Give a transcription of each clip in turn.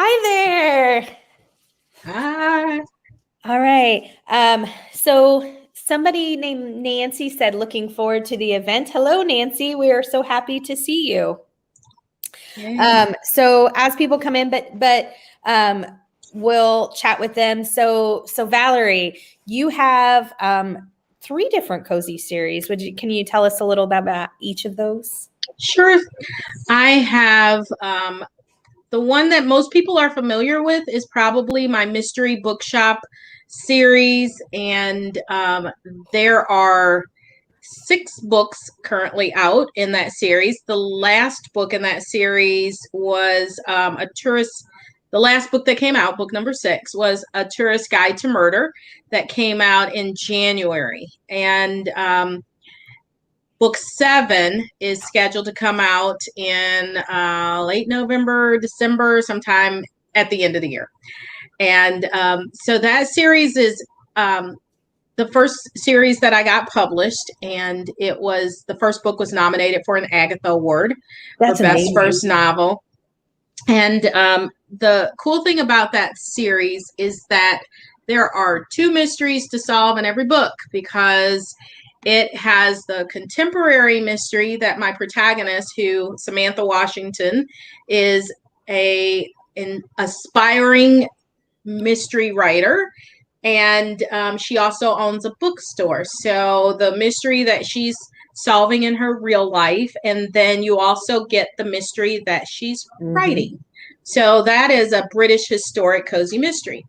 Hi there. Hi. All right. So somebody named Nancy said, looking forward to the event. Hello, Nancy. We are so happy to see you. Yay. So as people come in, we'll chat with them. So Valerie, you have three different cozy series. Can you tell us a little bit about each of those? Sure. I have the one that most people are familiar with is probably my mystery bookshop series, and there are 6 books currently out in that series. The last book in that series was a tourist. The last book that came out, book number 6, was A Tourist Guide to Murder that came out in January. And book 7 is scheduled to come out in late November, December, sometime at the end of the year. And so that series is the first series that I got published, and the first book was nominated for an Agatha Award for Best First Novel. And the cool thing about that series is that there are 2 mysteries to solve in every book, because it has the contemporary mystery that my protagonist, who Samantha Washington, is an aspiring mystery writer, and she also owns a bookstore. So the mystery that she's solving in her real life, and then you also get the mystery that she's writing. So that is a British historic cozy mystery.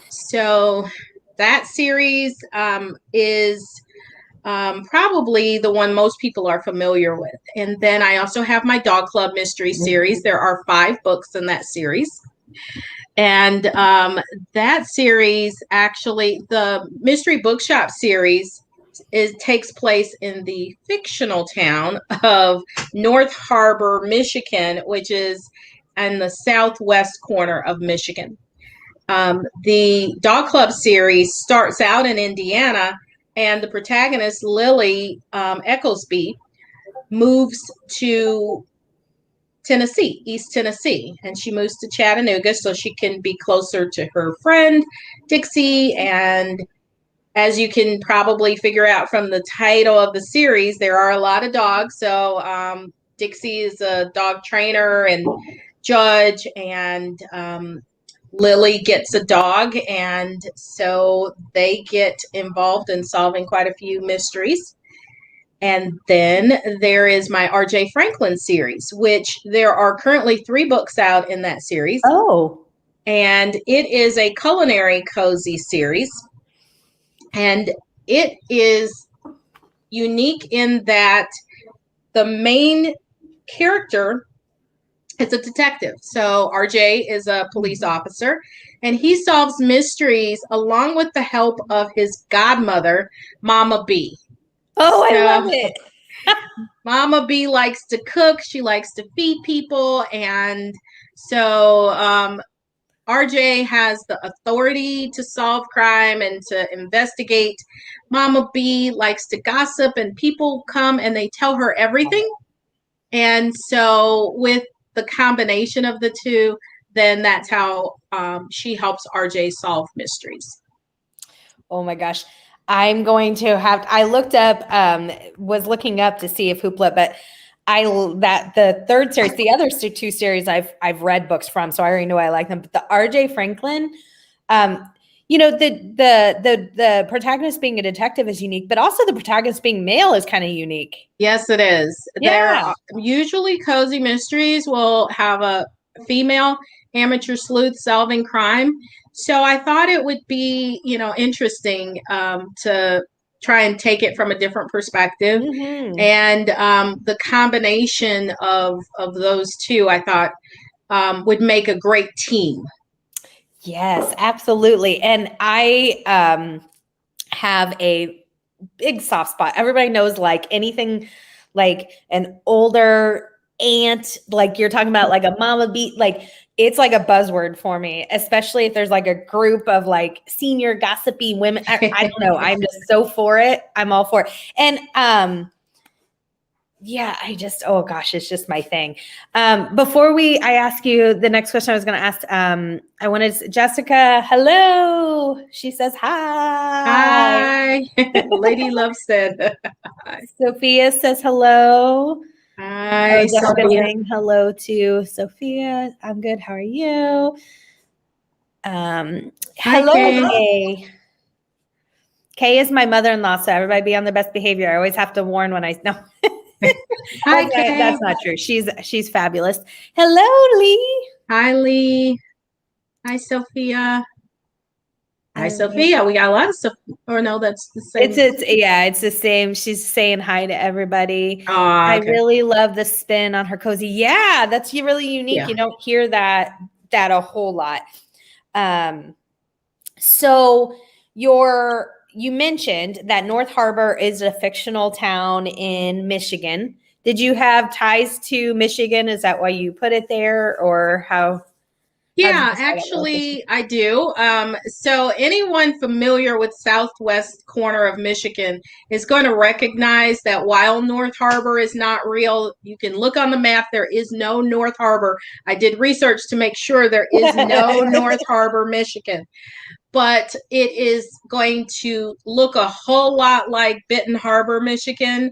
So that series is probably the one most people are familiar with. And then I also have my Dog Club mystery series. There are 5 books in that series. And that series, actually, the Mystery Bookshop series, takes place in the fictional town of North Harbor, Michigan, which is in the southwest corner of Michigan. The Dog Club series starts out in Indiana, and the protagonist, Lily Ecclesby, moves to Tennessee, East Tennessee, and she moves to Chattanooga so she can be closer to her friend Dixie. And as you can probably figure out from the title of the series, there are a lot of dogs. So Dixie is a dog trainer and judge, and Lily gets a dog, and so they get involved in solving quite a few mysteries. And then there is my R.J. Franklin series, which there are currently 3 books out in that series. Oh. And it is a culinary cozy series. And it is unique in that the main character is a detective. So RJ is a police officer, and he solves mysteries along with the help of his godmother, Mama B. Oh, I love it. Mama B likes to cook. She likes to feed people. And so RJ has the authority to solve crime and to investigate. Mama B likes to gossip, and people come and they tell her everything. And so with the combination of the two, then that's how she helps RJ solve mysteries. Oh my gosh. I'm going to have, I looked up, was looking up to see if Hoopla, but the third series, the other 2 series I've read books from, so I already know I like them. But the R.J. Franklin, the protagonist being a detective is unique, but also the protagonist being male is kind of unique. Yes, it is. Yeah. Usually cozy mysteries will have a female amateur sleuth solving crime. So I thought it would be, interesting to try and take it from a different perspective. And the combination of those two, I thought, would make a great team. Yes, absolutely. And I have a big soft spot. Everybody knows, like, anything like an older aunt, like you're talking about, like a Mama B, like it's like a buzzword for me, especially if there's like a group of like senior gossipy women. I don't know. I'm just so for it. I'm all for it. And yeah, oh gosh, it's just my thing. Before I ask you the next question I was going to ask, I wanted Jessica, hello. She says, hi. Hi. Lady Love said, hi. Sophia says, hello. Hi, Oh, Jessica Sophia. saying hello to Sophia. I'm good. How are you? Hi, Hello, Kay. Kay. Kay is my mother-in-law, so everybody be on their best behavior. I always have to warn when I know. Hi, Kay. That's not true. She's fabulous. Hello, Lee. Hi, Lee. Hi, Sophia. Hi, All right. Sophia. We got a lot of stuff. Or no, that's the same. It's the same. She's saying hi to everybody. Oh, I okay. really love the spin on her cozy. Yeah, that's really unique. Yeah. You don't hear that a whole lot. So you mentioned that North Harbor is a fictional town in Michigan. Did you have ties to Michigan? Is that why you put it there, or how? Yeah, actually, I do. So anyone familiar with southwest corner of Michigan is going to recognize that while North Harbor is not real, you can look on the map. There is no North Harbor. I did research to make sure there is no North Harbor, Michigan. But it is going to look a whole lot like Benton Harbor, Michigan.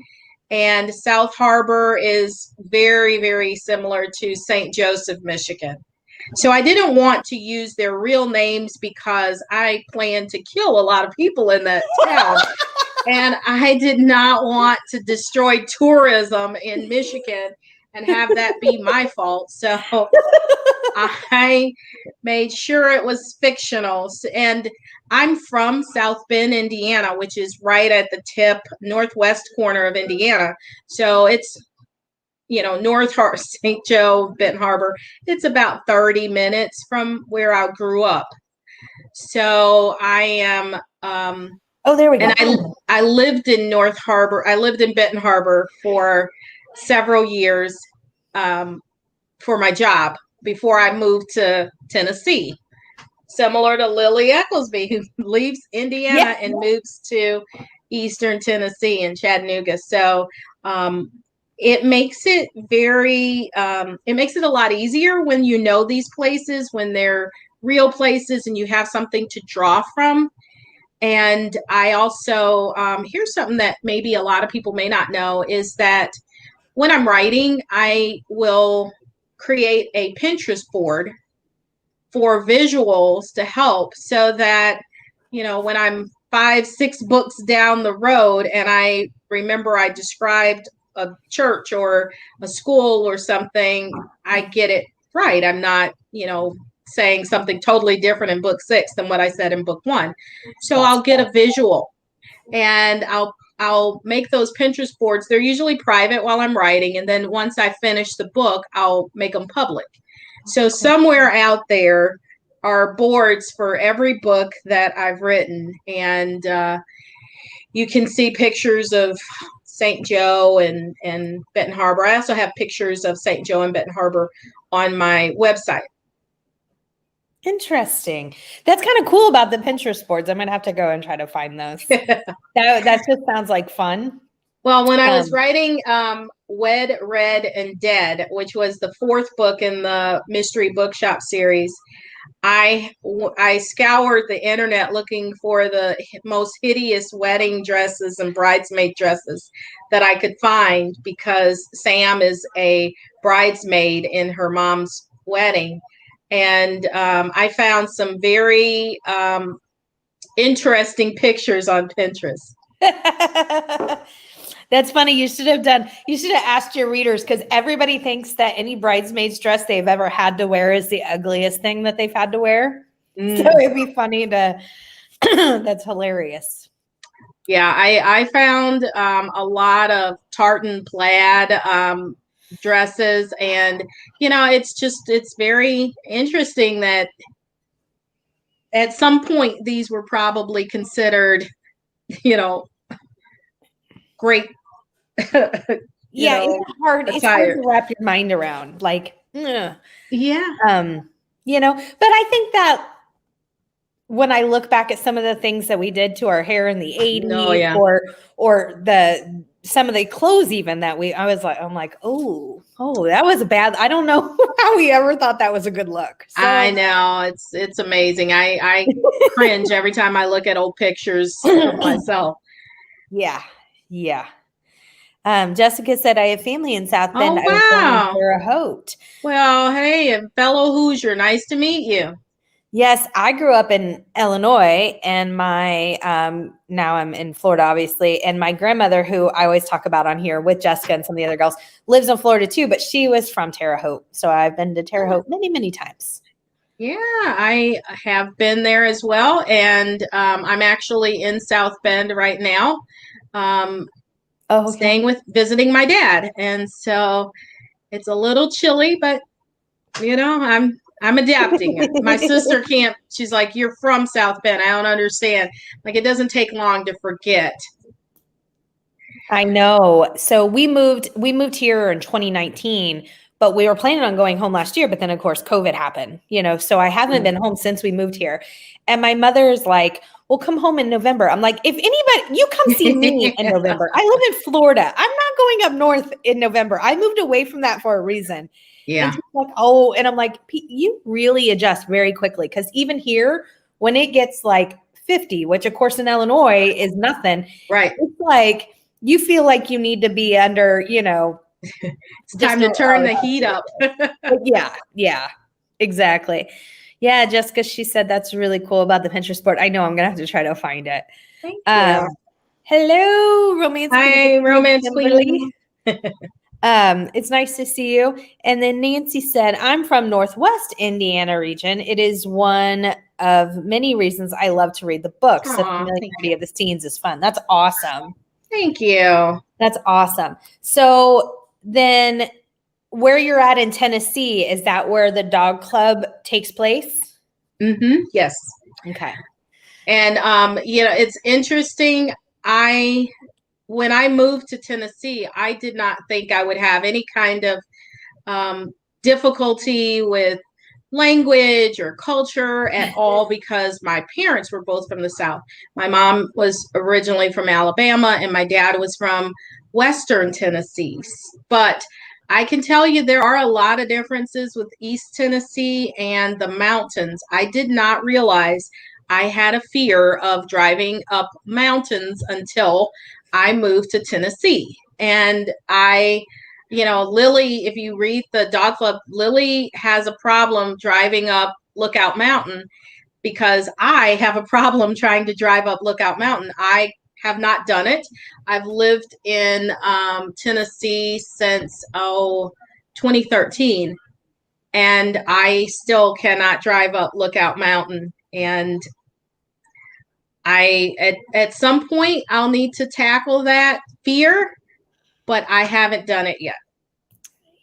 And South Harbor is very, very similar to St. Joseph, Michigan. So I didn't want to use their real names because I plan to kill a lot of people in that town. And I did not want to destroy tourism in Michigan and have that be my fault. So I made sure it was fictional. And I'm from South Bend, Indiana, which is right at the tip northwest corner of Indiana. So it's North Harbor, St. Joe, Benton Harbor. It's about 30 minutes from where I grew up. So I am. Oh, there we go. And I lived in North Harbor. I lived in Benton Harbor for several years for my job before I moved to Tennessee. Similar to Lily Ecclesby, who leaves Indiana and moves to Eastern Tennessee in Chattanooga. So it makes it it makes it a lot easier when you know these places, when they're real places and you have something to draw from. And I also, here's something that maybe a lot of people may not know, is that when I'm writing, I will create a Pinterest board for visuals to help, so that, when I'm 5-6 books down the road and I remember I described a church or a school or something, I get it right. I'm not, saying something totally different in book 6 than what I said in book 1. So I'll get a visual and I'll make those Pinterest boards. They're usually private while I'm writing, and then once I finish the book, I'll make them public. So somewhere out there are boards for every book that I've written, and you can see pictures of St. Joe and Benton Harbor. I also have pictures of St. Joe and Benton Harbor on my website. Interesting. That's kind of cool about the Pinterest boards. I'm gonna have to go and try to find those. that just sounds like fun. Well, when I was writing Wed, Red, and Dead, which was the 4th book in the Mystery Bookshop series, I scoured the internet looking for the most hideous wedding dresses and bridesmaid dresses that I could find, because Sam is a bridesmaid in her mom's wedding. And I found some very interesting pictures on Pinterest. That's funny. You should have asked your readers, because everybody thinks that any bridesmaid's dress they've ever had to wear is the ugliest thing that they've had to wear. So it'd be funny to, that's hilarious. Yeah, I found a lot of tartan plaid dresses, and it's very interesting that at some point these were probably considered, great. It's hard to wrap your mind around, like, ugh. Yeah. But I think that when I look back at some of the things that we did to our hair in the 80s, or some of the clothes even that I'm like, oh, that was bad. I don't know how we ever thought that was a good look. So, I know, it's amazing. I cringe every time I look at old pictures of myself. yeah. Jessica said, I have family in South Bend. Oh, I was born in wow. Terre Haute. Well, hey, a fellow Hoosier, nice to meet you. Yes, I grew up in Illinois, and my now I'm in Florida, obviously. And my grandmother, who I always talk about on here with Jessica and some of the other girls, lives in Florida too, but she was from Terre Haute. So I've been to Terre Haute many, many times. Yeah, I have been there as well, and I'm actually in South Bend right now, visiting my dad, and so it's a little chilly, but I'm adapting it. My sister can't. She's like, "You're from South Bend. I don't understand." Like, it doesn't take long to forget. I know. So we moved here in 2019, but we were planning on going home last year, but then of course COVID happened, so I haven't been home since we moved here. And my mother's like, "We'll come home in November." I'm like, "If anybody, you come see me in November. I live in Florida. I'm not going up north in November. I moved away from that for a reason." Yeah. And she's like, "Oh," and I'm like, "You really adjust very quickly." Because even here, when it gets like 50, which of course in Illinois is nothing, right? It's like you feel like you need to be under, it's time to turn the heat up. Yeah, exactly. Yeah, Jessica, she said that's really cool about the Pinterest board. I know I'm gonna have to try to find it. Thank you. Hello, Romance Queen. Hi, Romance Queen. It's nice to see you. And then Nancy said, I'm from Northwest Indiana region. It is one of many reasons I love to read the books. The familiarity of the scenes is fun. That's awesome. Thank you. That's awesome. So then where you're at in Tennessee, is that where the dog club takes place? Mm-hmm. Yes. Okay. And, it's interesting. When I moved to Tennessee, I did not think I would have any kind of difficulty with language or culture at all, because my parents were both from the South. My mom was originally from Alabama and my dad was from Western Tennessee. But I can tell you there are a lot of differences with East Tennessee and the mountains. I did not realize I had a fear of driving up mountains until I moved to Tennessee. And Lily, if you read the dog club, Lily has a problem driving up Lookout Mountain because I have a problem trying to drive up Lookout Mountain. I have not done it. I've lived in Tennessee since 2013, and I still cannot drive up Lookout Mountain. And at some point I'll need to tackle that fear, but I haven't done it yet.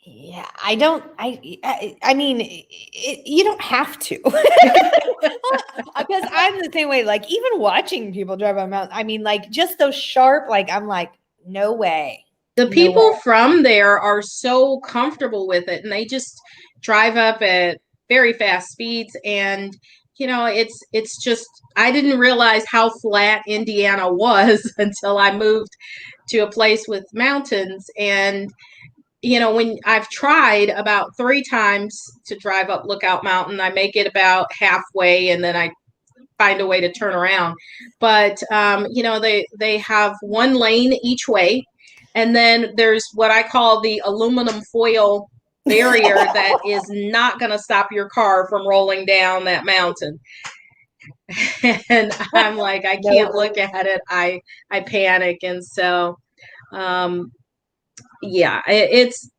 Yeah, I mean, you don't have to. Because I'm the same way. Like, even watching people drive on mountains, I mean, like, just those sharp, like, I'm like, no way. The people from there are so comfortable with it, and they just drive up at very fast speeds. And it's just, I didn't realize how flat Indiana was until I moved to a place with mountains. And when I've tried about 3 times to drive up Lookout Mountain, I make it about halfway and then I find a way to turn around. But, they have 1 lane each way. And then there's what I call the aluminum foil barrier that is not going to stop your car from rolling down that mountain. And I'm like, I can't look at it. I panic. And so, yeah, it's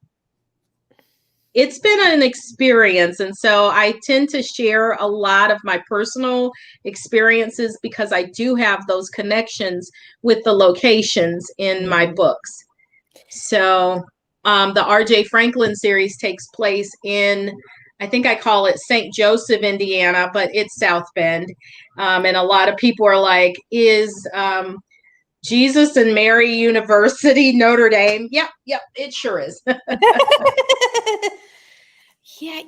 been an experience. And so I tend to share a lot of my personal experiences because I do have those connections with the locations in my books. So the R.J. Franklin series takes place in, I think I call it St. Joseph, Indiana, but it's South Bend. And a lot of people are like, is Jesus and Mary University, Notre Dame? Yep, it sure is. Yeah,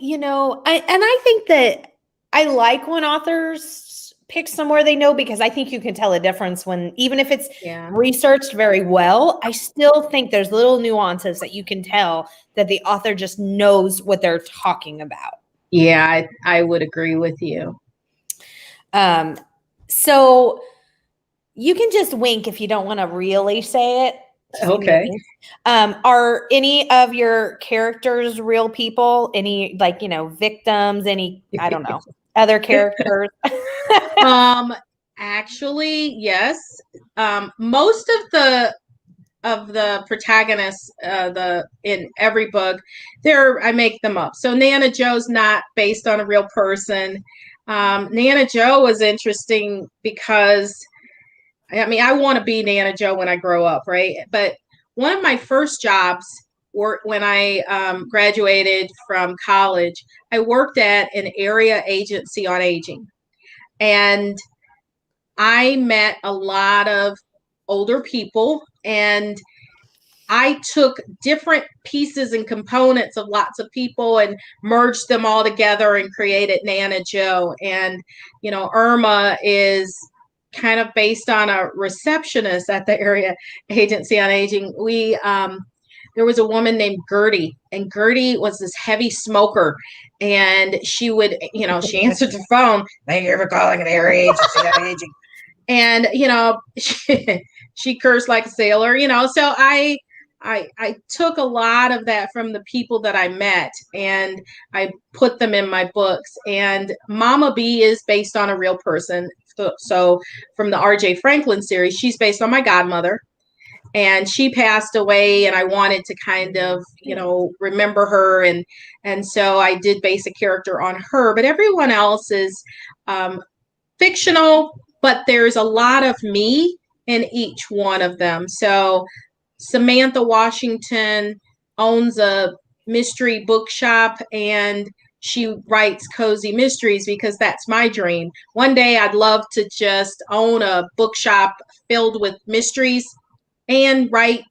I think that I like when authors pick somewhere they know, because I think you can tell a difference when, even if it's Yeah. researched very well, I still think there's little nuances that you can tell that the author just knows what they're talking about. Yeah, I would agree with you. So you can just wink if you don't want to really say it. Okay. Are any of your characters real people? Any, like, victims? Any, I don't know, other characters? Actually, yes. Most of the protagonists, in every book, I make them up. So Nana Joe's not based on a real person. Nana Joe was interesting because, I mean, I want to be Nana Joe when I grow up, right? But one of my first jobs were when I graduated from college. I worked at an area agency on aging, and I met a lot of older people, and I took different pieces and components of lots of people and merged them all together and created Nana Joe. And, Irma is kind of based on a receptionist at the area agency on aging. There was a woman named Gertie, and Gertie was this heavy smoker. And she would, she answered the phone. Thank you for calling an area agency on aging. And, she cursed like a sailor, so I took a lot of that from the people that I met, and I put them in my books. And Mama B is based on a real person. So from the R.J. Franklin series, she's based on my godmother, and she passed away, and I wanted to kind of, remember her. And so I did base a character on her, but everyone else is fictional, but there's a lot of me in each one of them. So Samantha Washington owns a mystery bookshop, and she writes cozy mysteries because that's my dream. One day I'd love to just own a bookshop filled with mysteries and write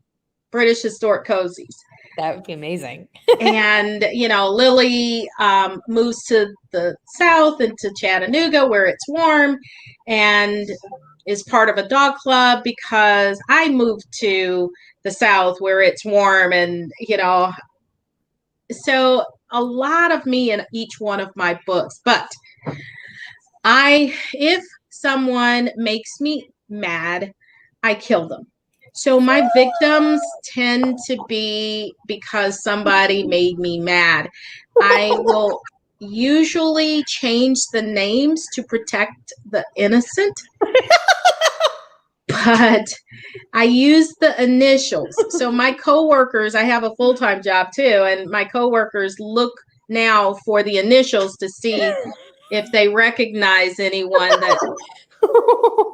British historic cozies. That would be amazing. And, Lily moves to the south into Chattanooga where it's warm, and is part of a dog club because I moved to the south where it's warm. And, so a lot of me in each one of my books. But if someone makes me mad, I kill them. So my victims tend to be because somebody made me mad. I will usually change the names to protect the innocent, but I use the initials. So my coworkers, I have a full-time job too, and my coworkers look now for the initials to see if they recognize anyone that.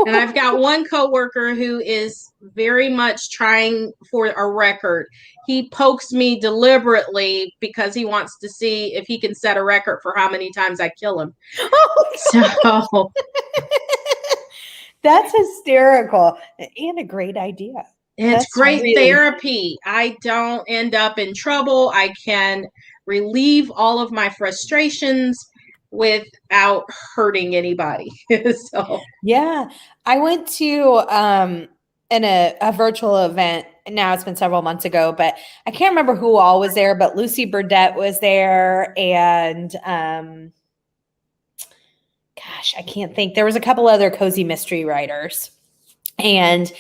And I've got one coworker who is very much trying for a record. He pokes me deliberately because he wants to see if he can set a record for how many times I kill him. So that's hysterical and a great idea. It's great therapy. I don't end up in trouble. I can relieve all of my frustrations without hurting anybody. So yeah, I went to in a virtual event. Now it's been several months ago, but I can't remember who all was there. But Lucy Burdett was there, and gosh, I can't think. There was a couple other cozy mystery writers, and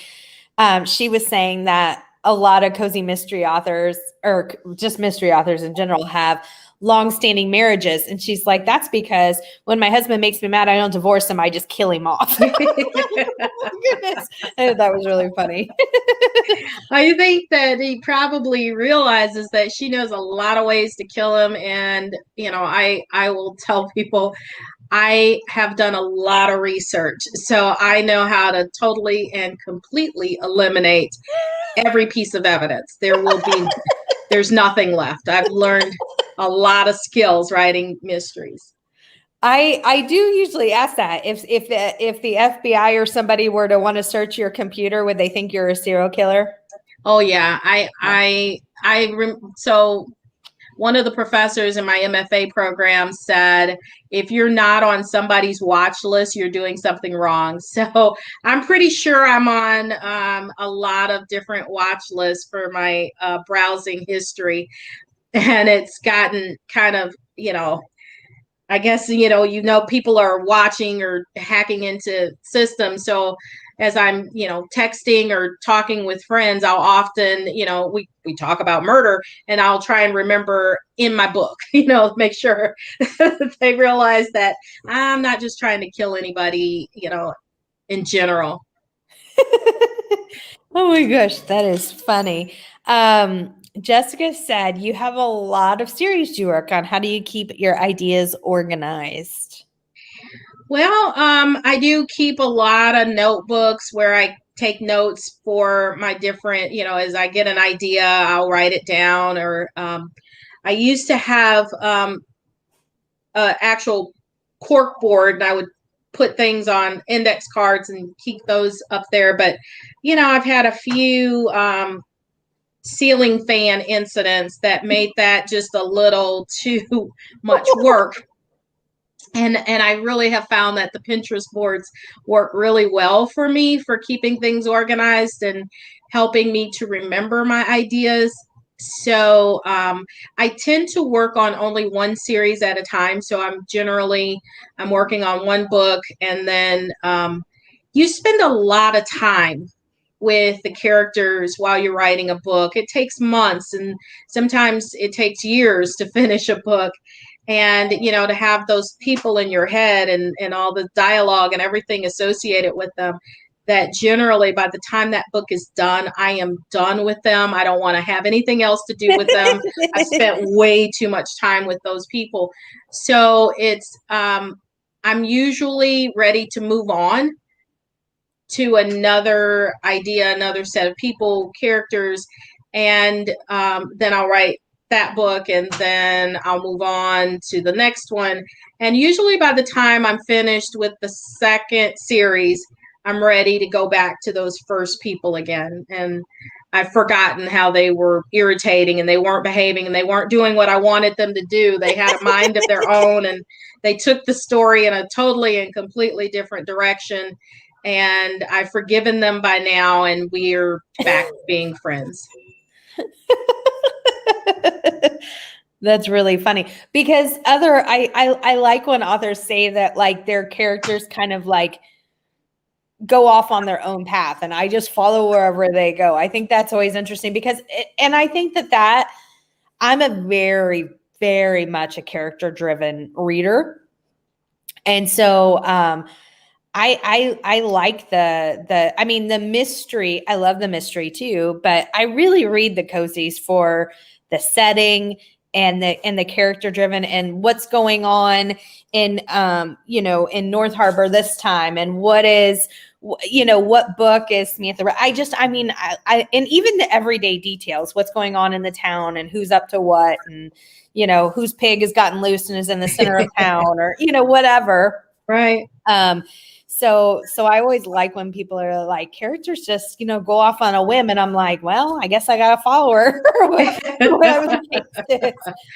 she was saying that a lot of cozy mystery authors, or just mystery authors in general, have long-standing marriages. And she's like, that's because when my husband makes me mad, I don't divorce him. I just kill him off. Goodness. That was really funny. I think that he probably realizes that she knows a lot of ways to kill him. And, I will tell people I have done a lot of research, so I know how to totally and completely eliminate every piece of evidence. There's nothing left. I've learned a lot of skills writing mysteries. I do usually ask that if the FBI or somebody were to want to search your computer, would they think you're a serial killer? Oh yeah, so one of the professors in my MFA program said, if you're not on somebody's watch list, you're doing something wrong. So I'm pretty sure I'm on a lot of different watch lists for my browsing history. And it's gotten kind of, I guess, people are watching or hacking into systems. So as I'm, texting or talking with friends, I'll often, we talk about murder, and I'll try and remember in my book, make sure they realize that I'm not just trying to kill anybody, in general. Oh my gosh, that is funny. Jessica said you have a lot of series you work on. How do you keep your ideas organized? Well, I do keep a lot of notebooks where I take notes for my different, as I get an idea, I'll write it down. Or I used to have an actual cork board, and I would put things on index cards and keep those up there. But, I've had a few ceiling fan incidents that made that just a little too much work. And I really have found that the Pinterest boards work really well for me for keeping things organized and helping me to remember my ideas. So I tend to work on only one series at a time. So I'm working on one book, and then you spend a lot of time with the characters while you're writing a book. It takes months, and sometimes it takes years to finish a book. And, to have those people in your head and all the dialogue and everything associated with them, that generally by the time that book is done, I am done with them. I don't want to have anything else to do with them. I spent way too much time with those people. So I'm usually ready to move on to another idea, another set of people, characters, and then I'll write that book, and then I'll move on to the next one. And usually by the time I'm finished with the second series, I'm ready to go back to those first people again. And I've forgotten how they were irritating, and they weren't behaving, and they weren't doing what I wanted them to do. They had a mind of their own, and they took the story in a totally and completely different direction. And I've forgiven them by now, and we're back being friends. That's really funny, because I like when authors say that, like, their characters kind of like go off on their own path and I just follow wherever they go. I think that's always interesting because and I think that I'm a very, very much a character driven reader. And so I like the mystery. I love the mystery too, but I really read the cozies for the setting and the character driven and what's going on in in North Harbor this time, and what book is Samantha. I and even the everyday details, what's going on in the town and who's up to what, and whose pig has gotten loose and is in the center of town, or whatever. Right. So I always like when people are like, characters just, go off on a whim. And I'm like, well, I guess I got to follow her.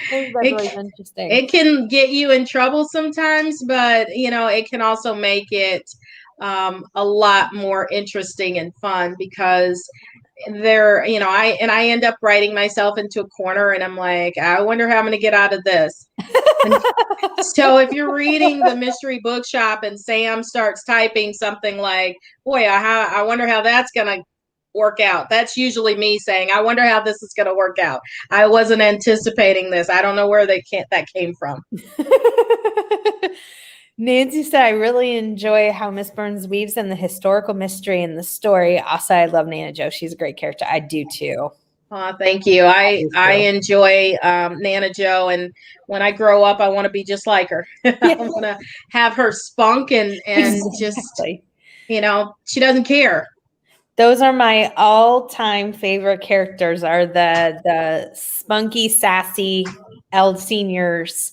It's interesting. It can get you in trouble sometimes, but, it can also make it a lot more interesting and fun, because I end up writing myself into a corner, and I'm like, I wonder how I'm going to get out of this. So if you're reading the mystery bookshop and Sam starts typing something like, boy, I wonder how that's going to work out, that's usually me saying, I wonder how this is going to work out. I wasn't anticipating this. I don't know where that came from. Nancy said, I really enjoy how Miss Burns weaves in the historical mystery in the story. Also, I love Nana Jo. She's a great character. I do too. Thank you. I enjoy Nana Jo, and when I grow up, I want to be just like her. I want to have her spunk and exactly. Just, she doesn't care. Those are my all-time favorite characters, are the spunky, sassy seniors.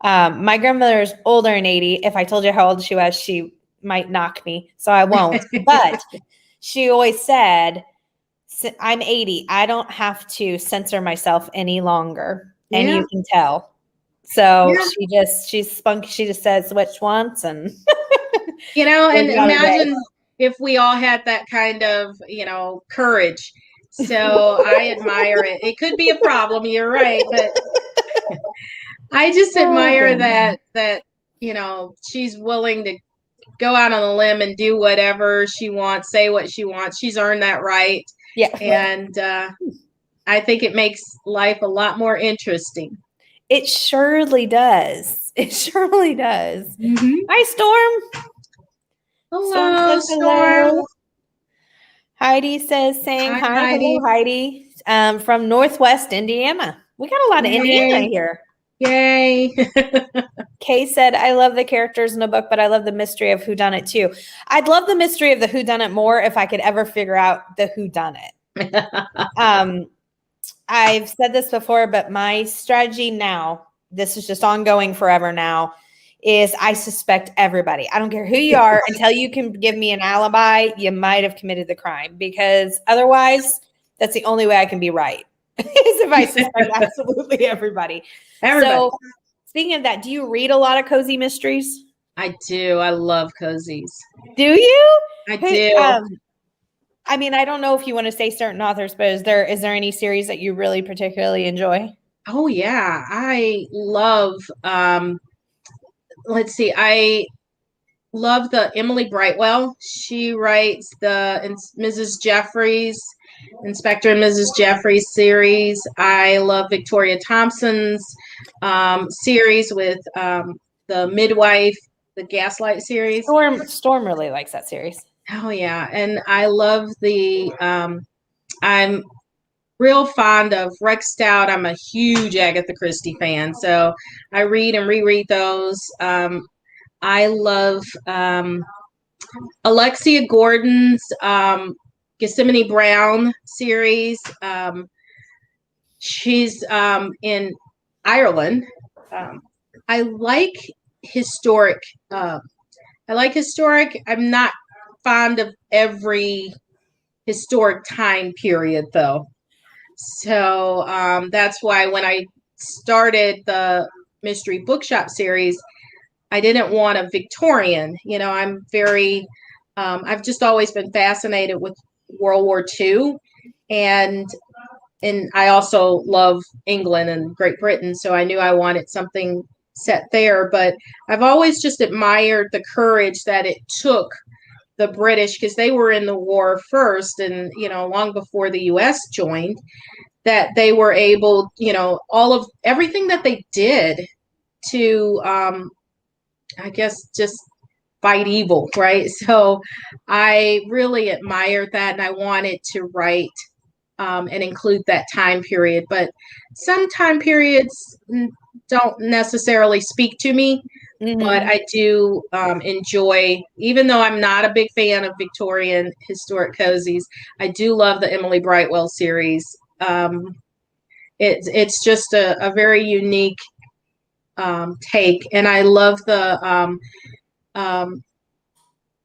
My grandmother is older than 80. If I told you how old she was, she might knock me, so I won't. But she always said, I'm 80. I don't have to censor myself any longer. and Yeah. you can tell. So Yeah. she's spunky. She just says what she wants and And goes about her day. imagine if we all had that kind of, courage. So I admire it. It could be a problem, you're right, but I just Oh, admire goodness. that she's willing to go out on a limb and do whatever she wants, say what she wants. She's earned that right. Yeah, And I think it makes life a lot more interesting. it surely does. It surely does. Mm-hmm. Hi, Storm. Storm Hello, says Storm. hello. Heidi says, saying Hi, hi. Hello, Heidi. Heidi. From Northwest Indiana. We got a lot of Indiana Yay. here. Yay. Kay said, I love the characters in the book, but I love the mystery of whodunit too. I'd love the mystery of the whodunit more if I could ever figure out the whodunit. I've said this before, but my strategy now, this is just ongoing forever now, is I suspect everybody. I don't care who you are until you can give me an alibi, you might have committed the crime, because otherwise that's the only way I can be right is if I suspect absolutely everybody. So speaking of that, do you read a lot of cozy mysteries? I do. I love cozies. Do you? I do. I mean, I don't know if you want to say certain authors, but is there any series that you really particularly enjoy? Oh yeah, I love let's see. I love the Emily Brightwell. She writes the Mrs. Jeffries, Inspector and Mrs. Jeffries series. I love Victoria Thompson's series with the midwife, the Gaslight series. Storm really likes that series. Oh yeah, and I love I'm real fond of Rex Stout. I'm a huge Agatha Christie fan, so I read and reread those. I love Alexia Gordon's Gethsemane Brown series. She's in Ireland. I like historic. I like historic. I'm not fond of every historic time period, though. So that's why when I started the mystery bookshop series, I didn't want a Victorian. I've just always been fascinated with World War II, and I also love England and Great Britain, so I knew I wanted something set there. But I've always just admired the courage that it took the British, because they were in the war first, and long before the U.S. joined, that they were able, all of everything that they did to, I guess, just fight evil, right? So I really admired that, and I wanted to write and include that time period. But some time periods don't necessarily speak to me. Mm-hmm. But I do enjoy, even though I'm not a big fan of Victorian historic cozies, I do love the Emily Brightwell series. It's just a very unique take, and I love the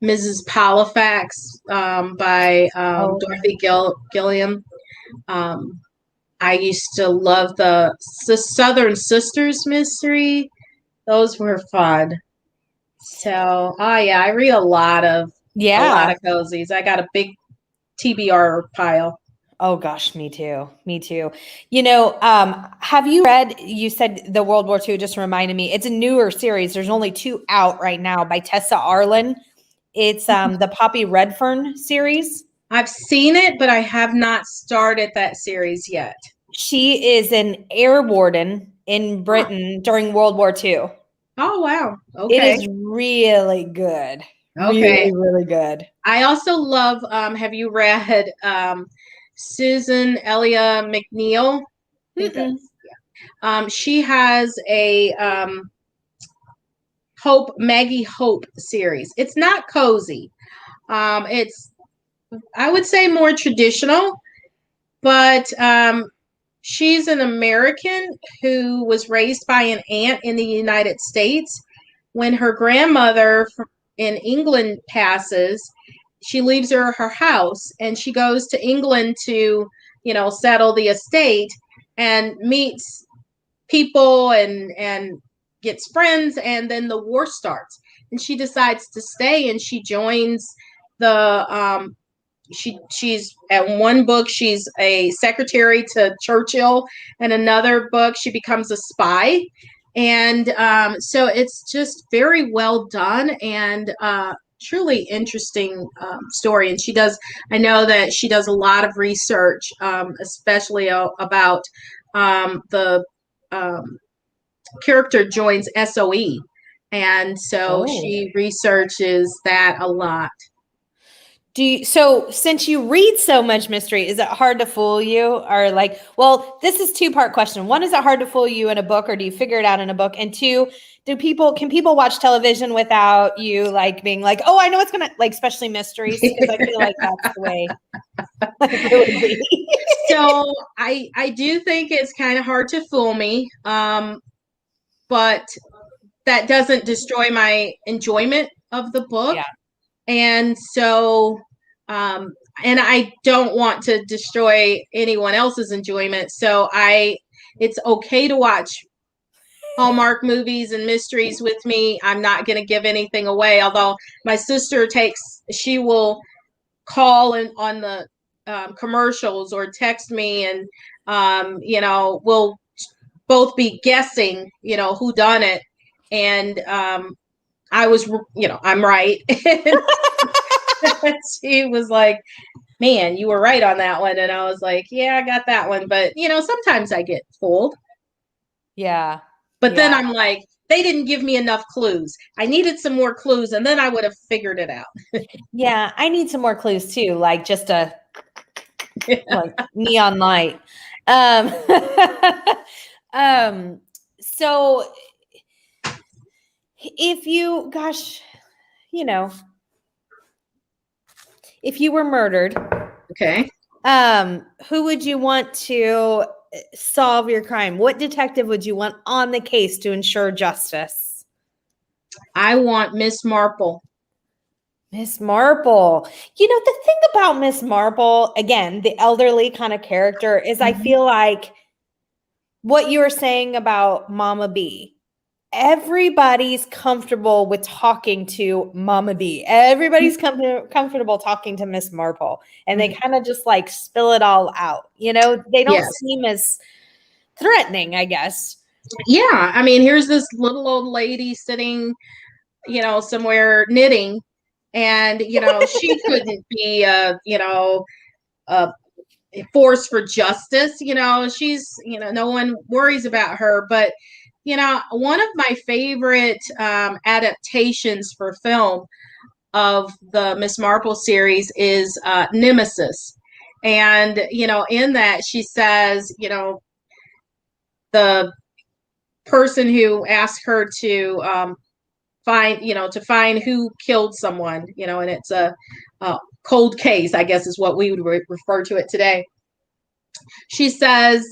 Mrs. Halifax by Dorothy Gilliam. I used to love the Southern Sisters mystery. Those were fun. So, yeah, I read a lot of cozies. I got a big TBR pile. Oh gosh, me too. Me too. Have you read, you said the World War II, just reminded me, it's a newer series. There's only 2 out right now by Tessa Arlen. It's the Poppy Redfern series. I've seen it, but I have not started that series yet. She is an air warden in Britain during World War II. Oh, wow. Okay. It is really good. Okay. Really, really good. I also love, have you read Susan Elia McNeil? She has a Maggie Hope series. It's not cozy. It's, I would say, more traditional, but she's an American who was raised by an aunt in the United States. When her grandmother in England passes, she leaves her house and she goes to England to, settle the estate, and meets people and gets friends, and then the war starts, and she decides to stay, and she joins the she's at one book she's a secretary to Churchill, and another book she becomes a spy. And so it's just very well done, and truly interesting story. And I know that she does a lot of research, especially about the character joins SOE. And so she researches that a lot. So since you read so much mystery, is it hard to fool you? Or like, well, this is two-part question. One, is it hard to fool you in a book, or do you figure it out in a book? And two, can people watch television without you like being like, oh, I know what's gonna, like, especially mysteries? Because I feel like that's the way it would be. So I do think it's kind of hard to fool me. But that doesn't destroy my enjoyment of the book. Yeah. And so, and I don't want to destroy anyone else's enjoyment. So it's okay to watch Hallmark movies and mysteries with me. I'm not going to give anything away. Although my sister she will call on the commercials or text me, and, we'll both be guessing, who done it. And I was, I'm right. And she was like, man, you were right on that one. And I was like, yeah, I got that one. But, sometimes I get fooled. Yeah. But then I'm like, they didn't give me enough clues. I needed some more clues, and then I would have figured it out. Yeah, I need some more clues too, like just a like neon light. So if you, if you were murdered, okay, who would you want to solve your crime? What detective would you want on the case to ensure justice? I want Miss Marple. Miss Marple. The thing about Miss Marple, again, the elderly kind of character, is I feel like what you were saying about Mama B. Everybody's comfortable with talking to Mama B. Everybody's comfortable talking to Miss Marple, and they kind of just like spill it all out. They don't seem as threatening, I guess. Yeah, I mean, here's this little old lady sitting, somewhere knitting, and she couldn't be a force for justice. She's no one worries about her. But one of my favorite adaptations for film of the Miss Marple series is Nemesis. And in that she says, the person who asked her to find who killed someone, and it's a cold case, I guess is what we would refer to it today. She says,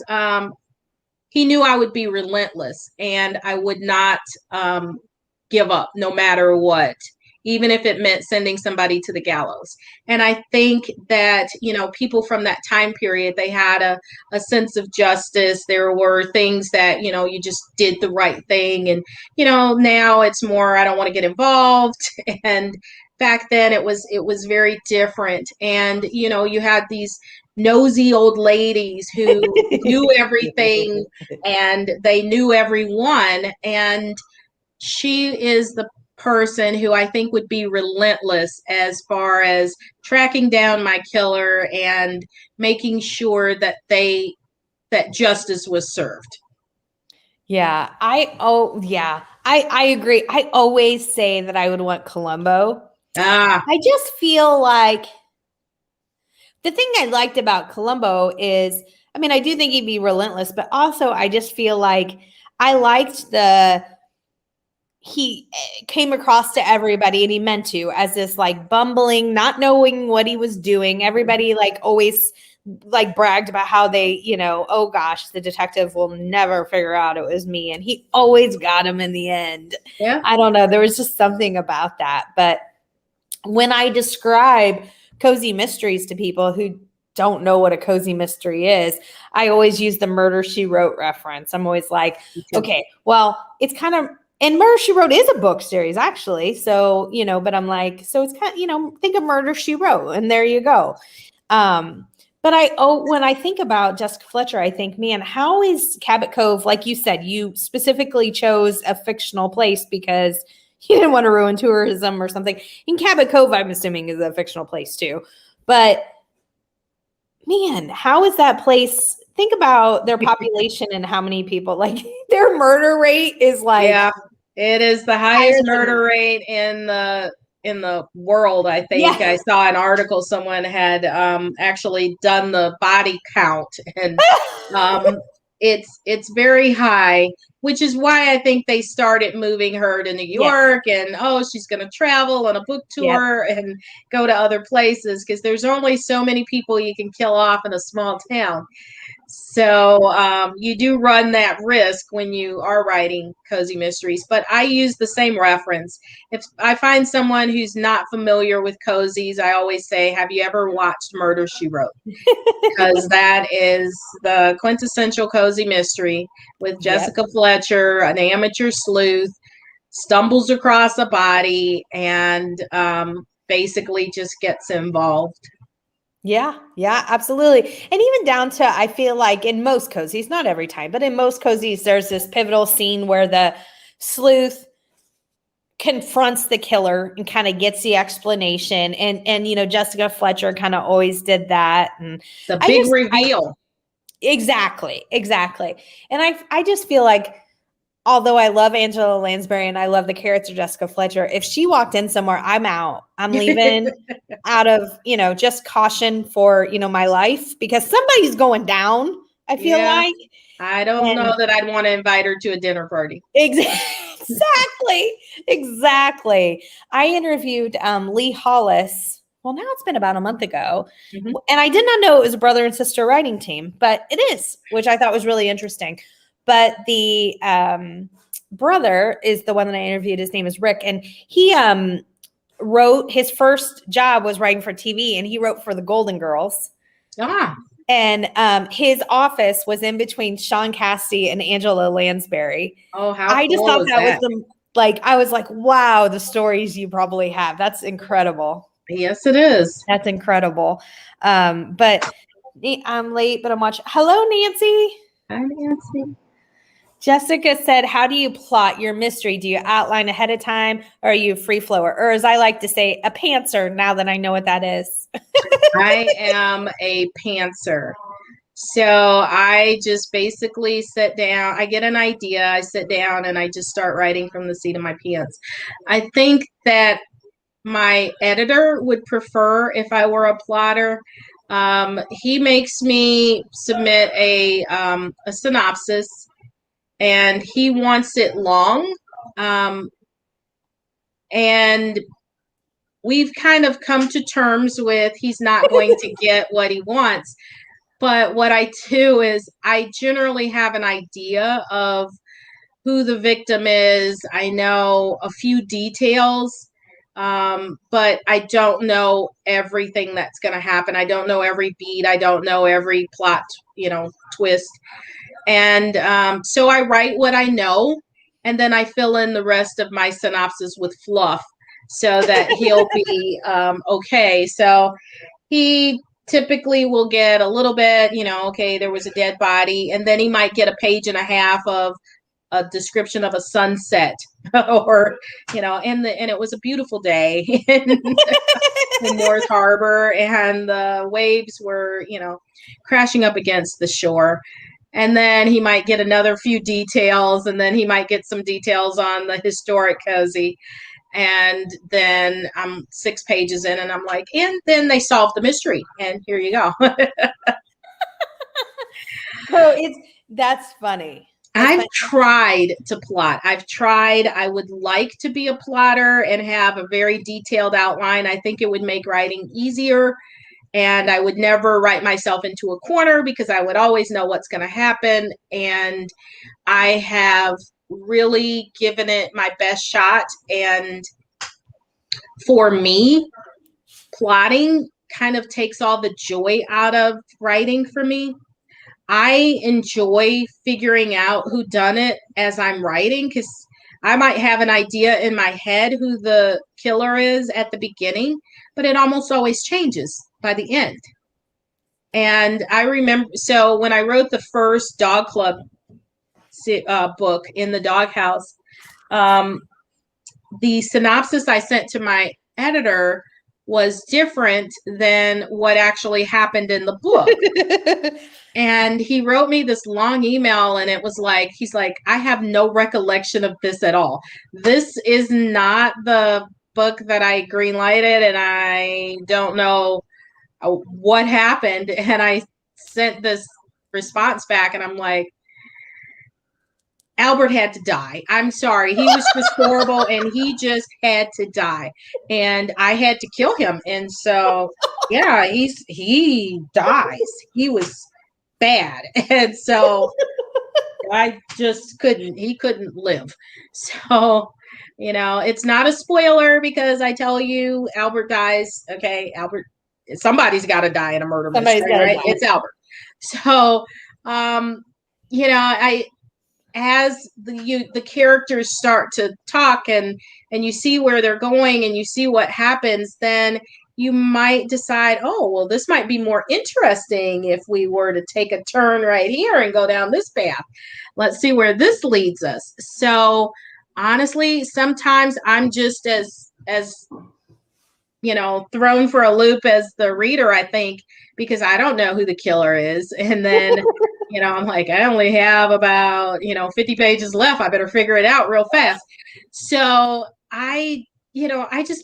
he knew I would be relentless, and I would not give up no matter what, even if it meant sending somebody to the gallows. And I think that, people from that time period, they had a sense of justice. There were things that, you just did the right thing. And, now it's more, I don't want to get involved. And back then it was very different. And, you had these nosy old ladies who knew everything, and they knew everyone. And she is the person who I think would be relentless as far as tracking down my killer and making sure that justice was served. Yeah, I agree. I always say that I would want Columbo. I just feel like the thing I liked about Columbo is, I mean, I do think he'd be relentless, but also I just feel like I liked he came across to everybody, and he meant to, as this like bumbling, not knowing what he was doing. Everybody like always like bragged about how they, oh gosh, the detective will never figure out it was me. And he always got him in the end. Yeah. I don't know. There was just something about that. But when I describe cozy mysteries to people who don't know what a cozy mystery is, I always use the Murder, She Wrote reference. I'm always like, okay, well, it's kind of, and Murder, She Wrote is a book series, actually. So, but I'm like, so it's kind of, think of Murder, She Wrote, and there you go. But when I think about Jessica Fletcher, I think, man, how is Cabot Cove? Like you said, you specifically chose a fictional place because you didn't want to ruin tourism or something. In Cabot Cove, I'm assuming, is a fictional place too. But man, how is that place? Think about their population and how many people, like their murder rate is like. Yeah, it is the highest murder rate in the world. I think I saw an article, someone had actually done the body count, and it's very high, which is why I think they started moving her to New York, and she's going to travel on a book tour and go to other places, because there's only so many people you can kill off in a small town. So you do run that risk when you are writing cozy mysteries. But I use the same reference. If I find someone who's not familiar with cozies, I always say, have you ever watched Murder, She Wrote? Because that is the quintessential cozy mystery with Jessica Fletcher, an amateur sleuth, stumbles across a body and basically just gets involved. Yeah, absolutely. And even down to, I feel like in most cozies, not every time, but in most cozies, there's this pivotal scene where the sleuth confronts the killer and kind of gets the explanation. And Jessica Fletcher kind of always did that. And the big reveal. Exactly. And I just feel like, although I love Angela Lansbury and I love the character Jessica Fletcher, if she walked in somewhere, I'm out. I'm leaving out of, just caution for, my life, because somebody's going down, I feel like. I don't know that I'd want to invite her to a dinner party. Exactly. I interviewed Lee Hollis. Well, now it's been about a month ago. Mm-hmm. And I did not know it was a brother and sister writing team, but it is, which I thought was really interesting. But the brother is the one that I interviewed. His name is Rick. And he wrote, his first job was writing for TV, and he wrote for the Golden Girls. And his office was in between Sean Cassidy and Angela Lansbury. Oh, how I just cool thought that was I was like, wow, the stories you probably have. That's incredible. Yes, it is. That's incredible. But I'm late, but I'm watching. Hello, Nancy. Hi, Nancy. Jessica said, how do you plot your mystery? Do you outline ahead of time, or are you a free flower? Or, as I like to say, a pantser, now that I know what that is? I am a pantser. So I just basically sit down. I get an idea. I sit down and I just start writing from the seat of my pants. I think that my editor would prefer if I were a plotter. He makes me submit a synopsis, and he wants it long. And we've kind of come to terms with he's not going to get what he wants. But what I do is I generally have an idea of who the victim is. I know a few details, but I don't know everything that's going to happen. I don't know every beat. I don't know every plot, twist. And so I write what I know, and then I fill in the rest of my synopsis with fluff so that he'll be okay. So he typically will get a little bit, okay, there was a dead body, and then he might get a page and a half of a description of a sunset or, and it was a beautiful day in North Harbor, and the waves were, crashing up against the shore. And then he might get another few details, and then he might get some details on the historic cozy. And then I'm 6 pages in, and I'm like, and then they solved the mystery, and here you go. That's funny. I've tried to plot. I would like to be a plotter and have a very detailed outline. I think it would make writing easier, and I would never write myself into a corner because I would always know what's going to happen. And I have really given it my best shot. And for me, plotting kind of takes all the joy out of writing for me. I enjoy figuring out who done it as I'm writing, because I might have an idea in my head who the killer is at the beginning, but it almost always changes by the end. And I remember, so when I wrote the first Dog Club book, In the Doghouse, the synopsis I sent to my editor was different than what actually happened in the book. And he wrote me this long email, and it was like, he's like, I have no recollection of this at all. This is not the book that I greenlighted, and I don't know what happened. And I sent this response back, and I'm like, Albert had to die. I'm sorry. He was just horrible, and he just had to die. And I had to kill him. And so, yeah, he dies. He was bad. And so I just he couldn't live. So, it's not a spoiler because I tell you Albert dies. Okay, Albert, somebody's got to die in a murder mystery, right? It's Albert. So, as the characters start to talk and you see where they're going and you see what happens, then you might decide, oh, well, this might be more interesting if we were to take a turn right here and go down this path. Let's see where this leads us. So honestly, sometimes I'm just as thrown for a loop as the reader, I think, because I don't know who the killer is. And then, I'm like, I only have about, 50 pages left. I better figure it out real fast. So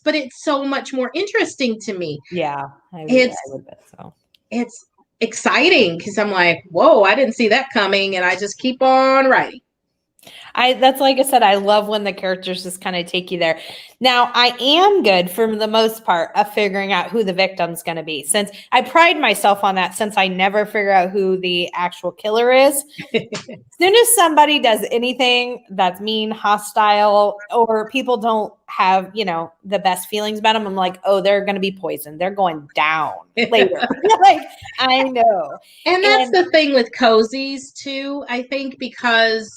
but it's so much more interesting to me. Yeah. I would bet so. It's exciting because I'm like, whoa, I didn't see that coming. And I just keep on writing. That's like I said, I love when the characters just kind of take you there. Now, I am good for the most part of figuring out who the victim's going to be, since I pride myself on that, since I never figure out who the actual killer is. As soon as somebody does anything that's mean, hostile, or people don't have, the best feelings about them, I'm like, oh, they're going to be poisoned. They're going down later. Like, I know. And that's the thing with cozies too, I think, because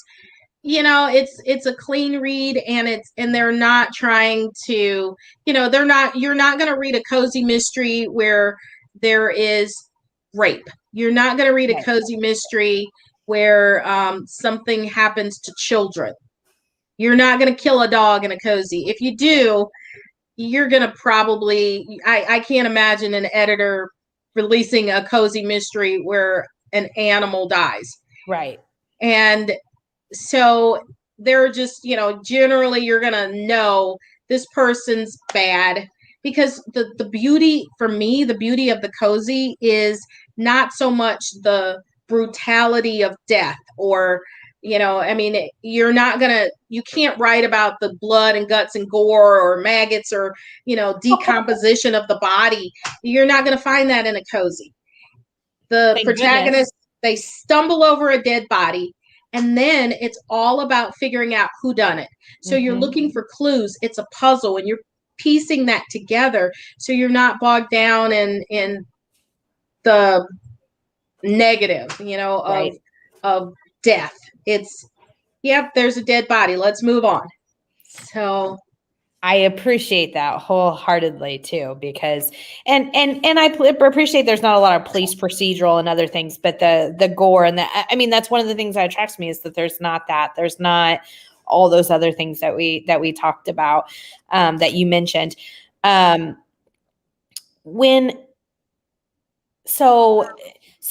it's a clean read, and they're not trying to, you're not going to read a cozy mystery where there is rape. You're not going to read a cozy mystery where something happens to children. You're not going to kill a dog in a cozy. If you do, you're going to probably, I can't imagine an editor releasing a cozy mystery where an animal dies. Right. And so they're just, generally you're going to know this person's bad, because the beauty, for me, the beauty of the cozy is not so much the brutality of death or, you can't write about the blood and guts and gore or maggots or, decomposition of the body. You're not going to find that in a cozy. The protagonist, they stumble over a dead body. And then it's all about figuring out who done it. So you're looking for clues. It's a puzzle, and you're piecing that together. So you're not bogged down in the negative, of death. It's, yep, there's a dead body. Let's move on. So I appreciate that wholeheartedly too, because and I appreciate there's not a lot of police procedural and other things, but the gore and that's one of the things that attracts me, is that there's not all those other things that we talked about, that you mentioned. So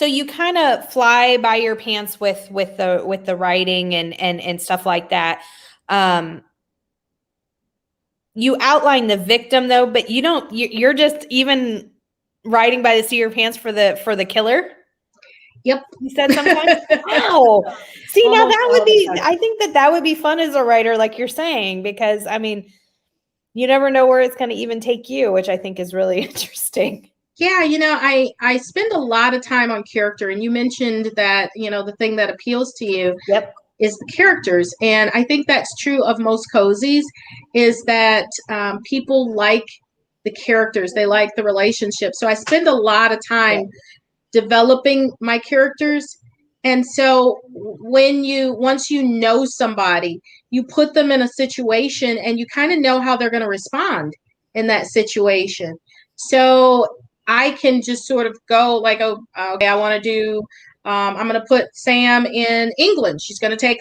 you kind of fly by your pants with the writing and stuff like that. You outline the victim though, but you're just even riding by the seat of your pants for the killer. Yep. You said sometimes. Wow. See, now that would be, I think that would be fun as a writer, like you're saying, because you never know where it's going to even take you, which I think is really interesting. Yeah. I spend a lot of time on character, and you mentioned that, the thing that appeals to you. Yep. Is the characters. And I think that's true of most cozies, is that people like the characters. They like the relationship. So I spend a lot of time developing my characters. And so once you know somebody, you put them in a situation and you kind of know how they're going to respond in that situation. So I can just sort of go like, oh, okay, I want to do, I'm going to put Sam in England. She's going to take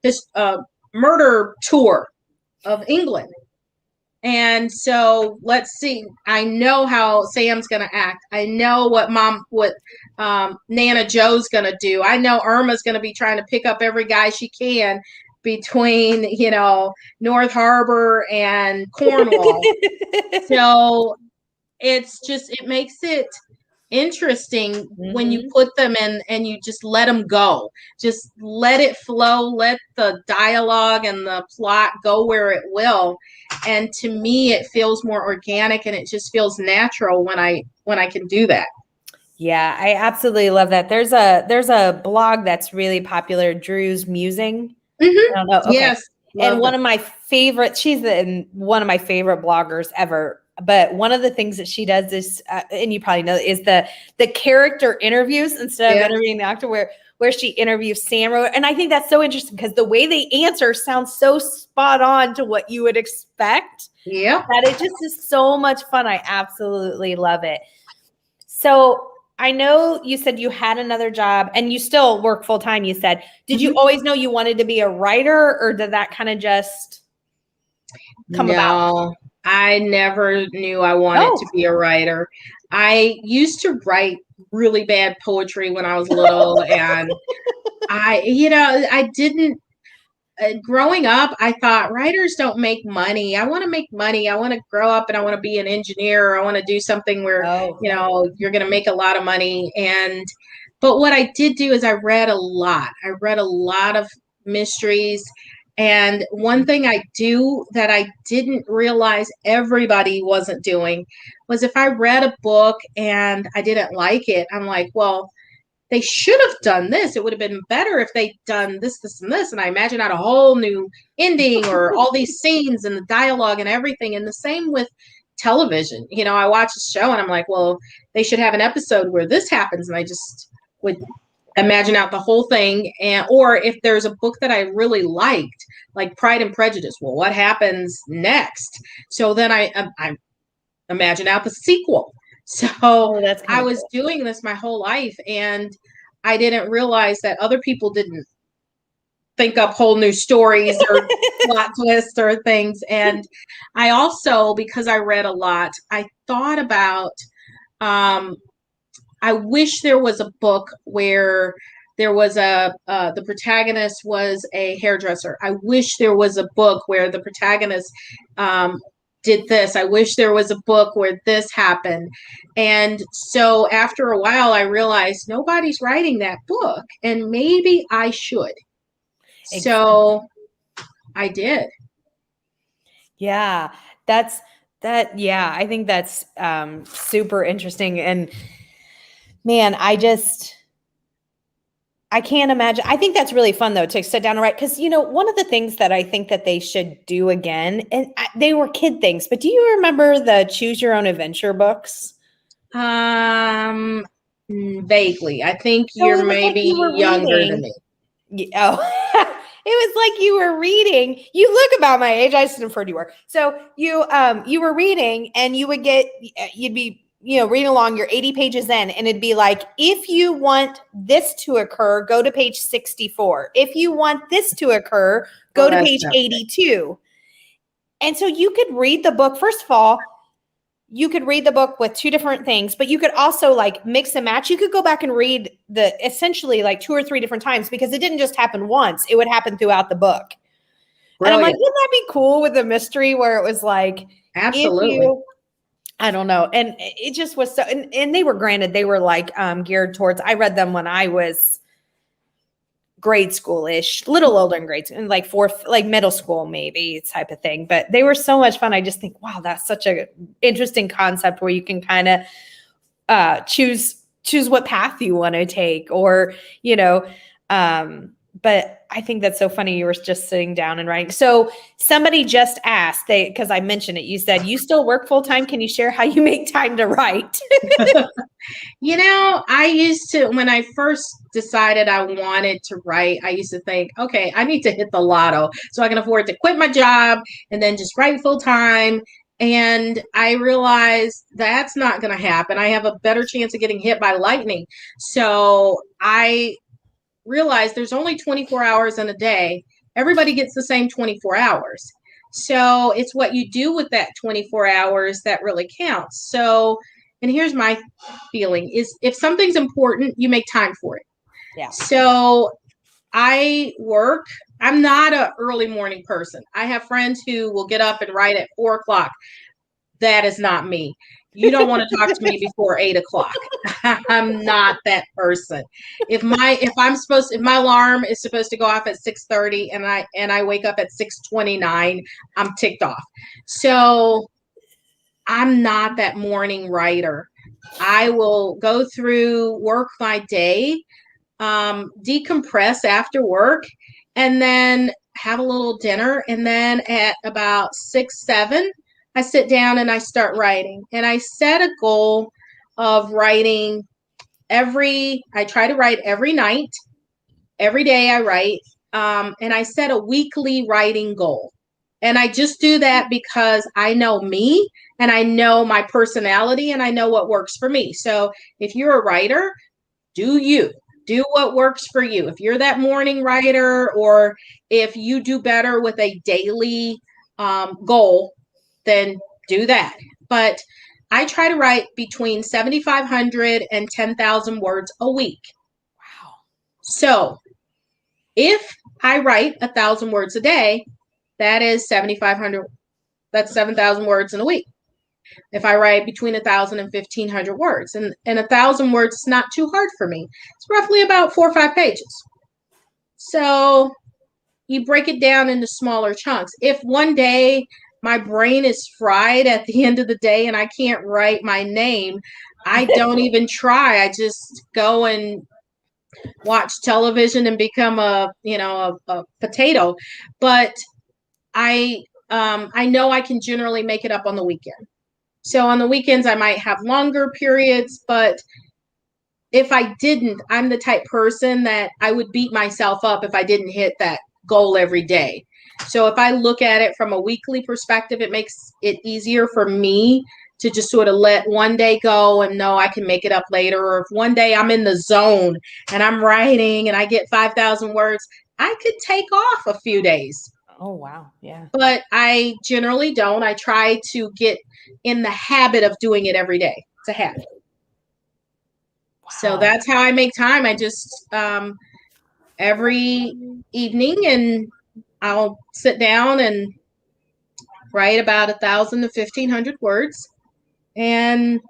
this murder tour of England. And so let's see. I know how Sam's going to act. I know what Nana Joe's going to do. I know Irma's going to be trying to pick up every guy she can between, North Harbor and Cornwall. So it makes it interesting when you put them in and you just let them go. Just let it flow, let the dialogue and the plot go where it will. And to me, it feels more organic and it just feels natural when I can do that. Yeah, I absolutely love that. There's a blog that's really popular, Drew's Musing. Mm-hmm. I don't know. Okay. Yes. And one of my favorite, one of my favorite bloggers ever. But one of the things that she does is, and you probably know, is the character interviews instead of interviewing the actor, where she interviews Sam. And I think that's so interesting because the way they answer sounds so spot on to what you would expect. Yeah. That it just is so much fun. I absolutely love it. So I know you said you had another job and you still work full time, you said. Did you always know you wanted to be a writer, or did that kind of just come about? No, I never knew I wanted to be a writer. I used to write really bad poetry when I was little, and I didn't. Growing up, I thought writers don't make money. I want to make money. I want to grow up and I want to be an engineer. Or I want to do something where, you're going to make a lot of money. But what I did do is I read a lot. I read a lot of mysteries. And one thing I do that I didn't realize everybody wasn't doing was if I read a book and I didn't like it, I'm like, well, they should have done this. It would have been better if they'd done this, this, and this. And I imagine out a whole new ending or all these scenes and the dialogue and everything. And the same with television. I watch a show and I'm like, well, they should have an episode where this happens. And I just would imagine out the whole thing. Or if there's a book that I really liked, like Pride and Prejudice, well, what happens next? So then I imagine out the sequel. So I was doing this my whole life, and I didn't realize that other people didn't think up whole new stories or plot twists or things. And I also, because I read a lot, I thought about, I wish there was a book where there was the protagonist was a hairdresser. I wish there was a book where the protagonist did this. I wish there was a book where this happened. And so after a while, I realized nobody's writing that book, and maybe I should. Exactly. So I did. Yeah, yeah, I think that's super interesting. And man, I can't imagine. I think that's really fun, though, to sit down and write. Because, one of the things that I think that they should do again, and they were kid things, but do you remember the Choose Your Own Adventure books? Vaguely. I think you're maybe younger than me. Oh, it was like you were reading. You look about my age. I just inferred you were. So you were reading, and you'd be reading along, you're 80 pages in, and it'd be like, if you want this to occur, go to page 64. If you want this to occur, go to page 82. And so you could read the book. First of all, you could read the book with two different things, but you could also mix and match. You could go back and read essentially 2 or 3 different times, because it didn't just happen once. It would happen throughout the book. Brilliant. And I'm like, wouldn't that be cool with a mystery where it was like, absolutely. I don't know. And it just was so, and they were geared towards, I read them when I was grade school-ish, little older in grades, and middle school, maybe type of thing. But they were so much fun. I just think, wow, that's such a interesting concept where you can kind of choose what path you want to take, or, but I think that's so funny. You were just sitting down and writing. So somebody just asked, because I mentioned it, you said, you still work full time. Can you share how you make time to write? You know, I used to, when I first decided I wanted to write, I used to think, okay, I need to hit the lotto so I can afford to quit my job and then just write full time. And I realized that's not going to happen. I have a better chance of getting hit by lightning. So I realized there's only 24 hours in a day. Everybody gets the same 24 hours. So it's what you do with that 24 hours that really counts. So, and here's my feeling is if something's important, you make time for it. Yeah. So I'm not an early morning person. I have friends who will get up and write at 4 o'clock. That is not me. You don't want to talk to me before 8 o'clock. I'm not that person. If my alarm is supposed to go off at 6:30 and I wake up at 6:29, I'm ticked off. So I'm not that morning writer. I will go through, work my day, decompress after work, and then have a little dinner. And then at about 6, 7, I sit down and I start writing. And I set a goal of writing I try to write every night. Every day I write. And I set a weekly writing goal. And I just do that because I know me and I know my personality and I know what works for me. So if you're a writer, do what works for you. If you're that morning writer, or if you do better with a daily goal, then do that. But I try to write between 7,500 and 10,000 words a week. Wow. So if I write 1,000 words a day, that is 7,500. That's 7,000 words in a week. If I write between 1,000 and 1,500 words, and 1,000 words is not too hard for me. It's roughly about 4 or 5 pages. So you break it down into smaller chunks. If one day my brain is fried at the end of the day and I can't write my name, I don't even try. I just go and watch television and become a potato. But I know I can generally make it up on the weekend. So on the weekends, I might have longer periods, but if I didn't, I'm the type person that I would beat myself up if I didn't hit that goal every day. So if I look at it from a weekly perspective, it makes it easier for me to just sort of let one day go and know I can make it up later. Or if one day I'm in the zone and I'm writing and I get 5,000 words, I could take off a few days. Oh, wow. Yeah. But I generally don't. I try to get in the habit of doing it every day. It's a habit. Wow. So that's how I make time. I just, every evening, and I'll sit down and write about 1,000 to 1,500 words. And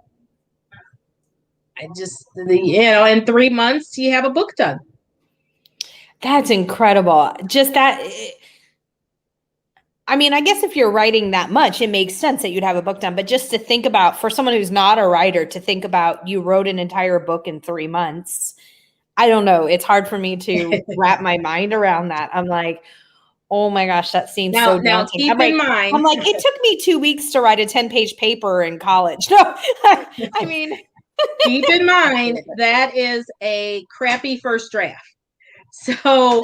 I just, in 3 months, you have a book done. That's incredible. Just that. I mean, I guess if you're writing that much, it makes sense that you'd have a book done. But just to think about, for someone who's not a writer, to think about you wrote an entire book in 3 months, I don't know. It's hard for me to wrap my mind around that. I'm like, oh my gosh, that seems so daunting. Now keep in mind. I'm like, it took me 2 weeks to write a 10-page paper in college. No, I mean. Keep in mind, that is a crappy first draft. So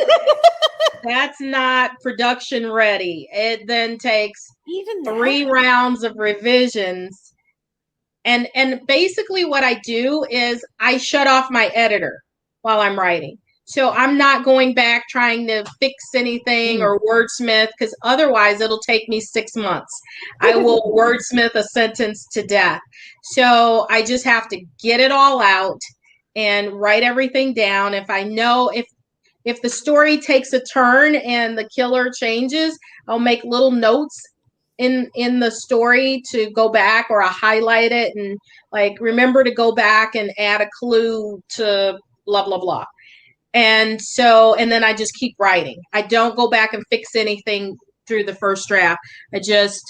that's not production ready. It then takes even 3 rounds of revisions. And basically what I do is I shut off my editor while I'm writing. So I'm not going back trying to fix anything or wordsmith, because otherwise it'll take me 6 months. I will wordsmith a sentence to death. So I just have to get it all out and write everything down. If I know if the story takes a turn and the killer changes, I'll make little notes in the story to go back, or I'll highlight it and like remember to go back and add a clue to blah blah blah. And then I just keep writing. I don't go back and fix anything through the first draft. I just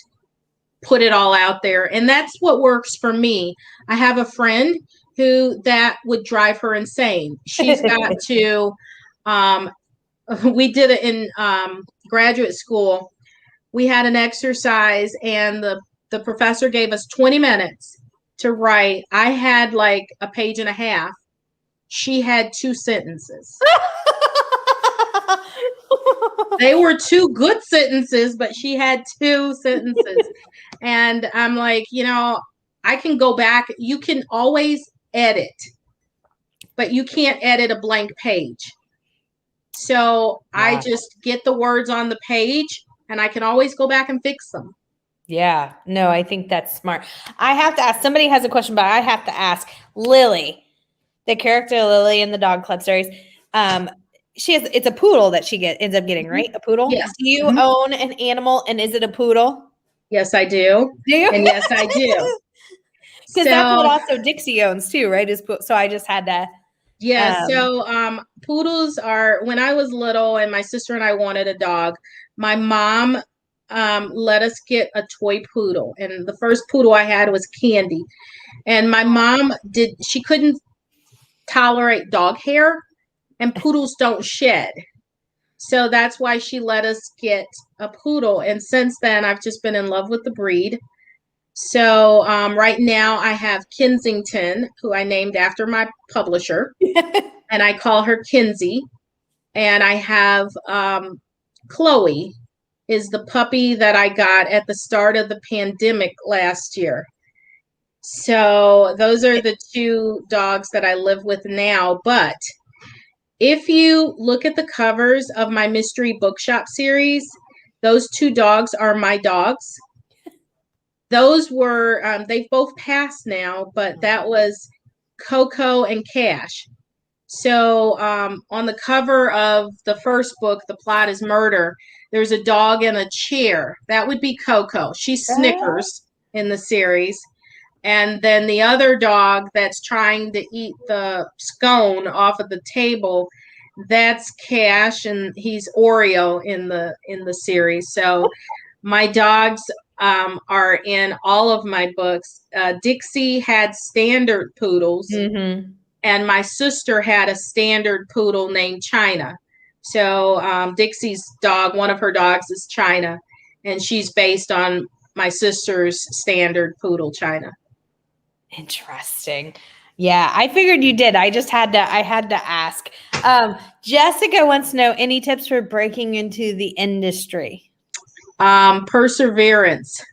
put it all out there. And that's what works for me. I have a friend who that would drive her insane. She's got to we did it in graduate school. We had an exercise, and the professor gave us 20 minutes to write. I had like a page and a half. She had 2 sentences. They were 2 good sentences, but she had 2 sentences. And I'm like, I can go back. You can always edit, but you can't edit a blank page. So I just get the words on the page, and I can always go back and fix them. Yeah, no, I think that's smart. I have to ask, somebody has a question, but I have to ask Lily, the character Lily in the Dog Club series. It's a poodle that she ends up getting, right? A poodle? Yes. Do you own an animal, and is it a poodle? Yes, I do. Do you? And yes, I do. Because that's what also Dixie owns too, right? So I just had to. Yeah, so poodles are, when I was little and my sister and I wanted a dog, my mom let us get a toy poodle. And the first poodle I had was Candy. And my mom she couldn't tolerate dog hair, and poodles don't shed. So that's why she let us get a poodle. And since then, I've just been in love with the breed. So right now I have Kensington, who I named after my publisher, and I call her Kinsey. And I have Chloe, is the puppy that I got at the start of the pandemic last year. So those are the 2 dogs that I live with now. But if you look at the covers of my mystery bookshop series, those 2 dogs are my dogs. Those were, they've both passed now, but that was Coco and Cash. So on the cover of the first book, The Plot is Murder, there's a dog in a chair. That would be Coco. She's Snickers in the series. And then the other dog that's trying to eat the scone off of the table, that's Cash, and he's Oreo in the series. So my dogs are in all of my books. Dixie had standard poodles, and my sister had a standard poodle named China. So Dixie's dog, one of her dogs, is China, and she's based on my sister's standard poodle, China. Interesting. Yeah, I figured you did. I had to ask. Jessica wants to know, any tips for breaking into the industry? Perseverance.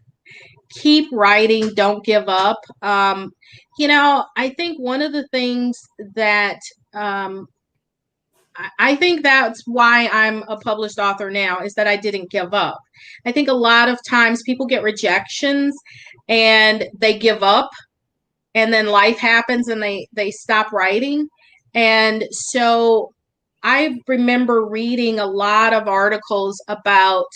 Keep writing. Don't give up. I think one of the things that I think that's why I'm a published author now, is that I didn't give up. I think a lot of times people get rejections and they give up, and then life happens and they stop writing. And so I remember reading a lot of articles about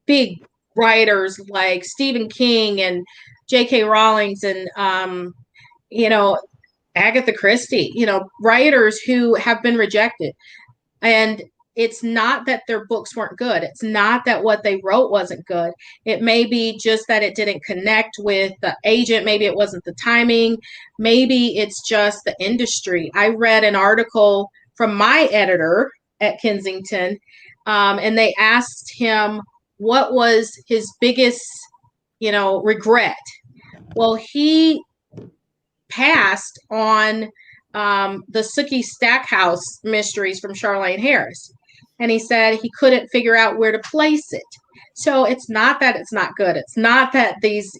big writers like Stephen King and J.K. Rowling and Agatha Christie, writers who have been rejected. And it's not that their books weren't good. It's not that what they wrote wasn't good. It may be just that it didn't connect with the agent. Maybe it wasn't the timing. Maybe it's just the industry. I read an article from my editor at Kensington, and they asked him what was his biggest, regret. Well, he passed on the Sookie Stackhouse mysteries from Charlaine Harris. And he said he couldn't figure out where to place it. So it's not that it's not good. It's not that these,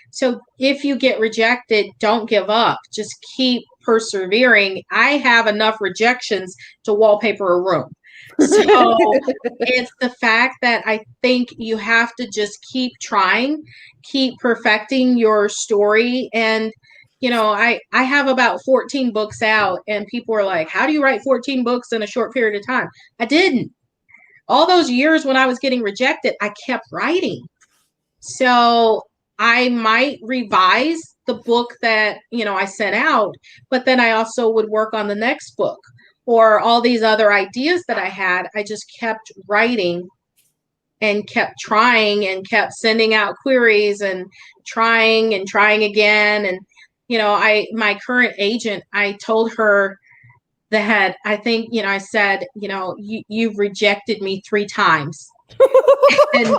so if you get rejected, don't give up. Just keep persevering. I have enough rejections to wallpaper a room. So it's the fact that I think you have to just keep trying, keep perfecting your story. And I have about 14 books out, and people are like, how do you write 14 books in a short period of time? I didn't. All those years when I was getting rejected, I kept writing. So I might revise the book that, I sent out, but then I also would work on the next book, or all these other ideas that I had. I just kept writing and kept trying and kept sending out queries and trying again. And my current agent, I told her that I think, I said, you've rejected me 3 times. And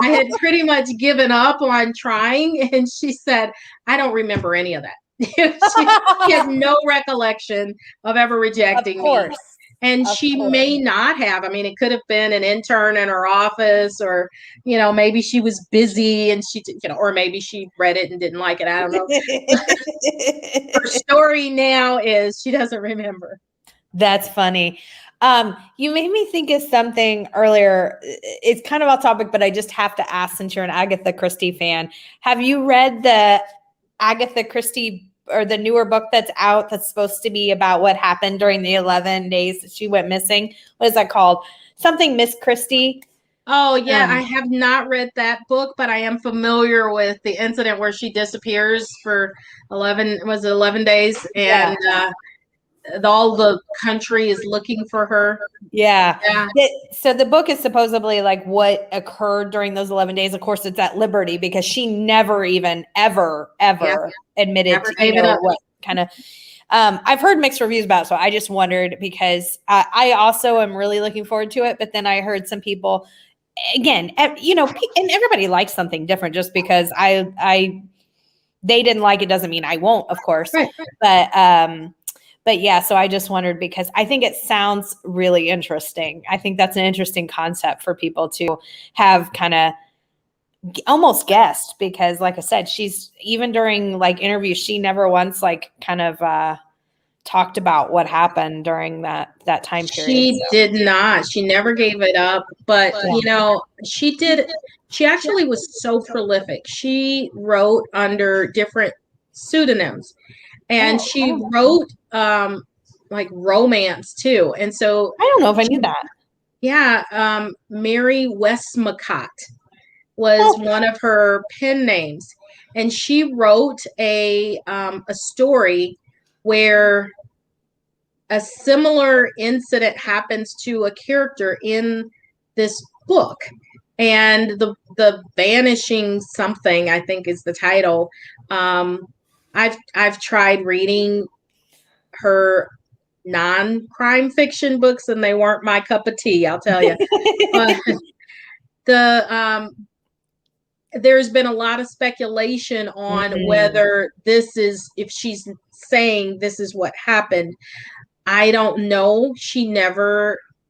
I had pretty much given up on trying. And she said, I don't remember any of that. She has no recollection of ever rejecting me. And she may not have. I mean, it could have been an intern in her office, or, maybe she was busy and she, or maybe she read it and didn't like it. I don't know. Her story now is she doesn't remember. That's funny. You made me think of something earlier. It's kind of off topic, but I just have to ask, since you're an Agatha Christie fan, have you read the Agatha Christie or the newer book that's out that's supposed to be about what happened during the 11 days that she went missing? What is that called? Something Miss Christie. Oh, yeah. I have not read that book, but I am familiar with the incident where she disappears for 11 days, and all the country is looking for her. Yeah. So the book is supposedly like what occurred during those 11 days. Of course, it's at Liberty, because she never even ever admitted to what kind of. I've heard mixed reviews about it, so I just wondered, because I also am really looking forward to it. But then I heard some people, again, and everybody likes something different. Just because they didn't like it doesn't mean I won't, of course. Right. But yeah, so I just wondered, because I think it sounds really interesting. I think that's an interesting concept for people to have kind of almost guessed, because like I said, she's, even during like interviews, she never once like kind of talked about what happened during that time period. She did not. She never gave it up. But, she did. She actually was so prolific. She wrote under different pseudonyms. And she wrote like romance too. And so I don't know if I knew that. Yeah. Mary Westmacott was one of her pen names. And she wrote a story where a similar incident happens to a character in this book. And the Vanishing Something, I think, is the title. I've tried reading her non-crime fiction books, and they weren't my cup of tea, I'll tell you. There's been a lot of speculation on whether this is, if she's saying this is what happened. I don't know.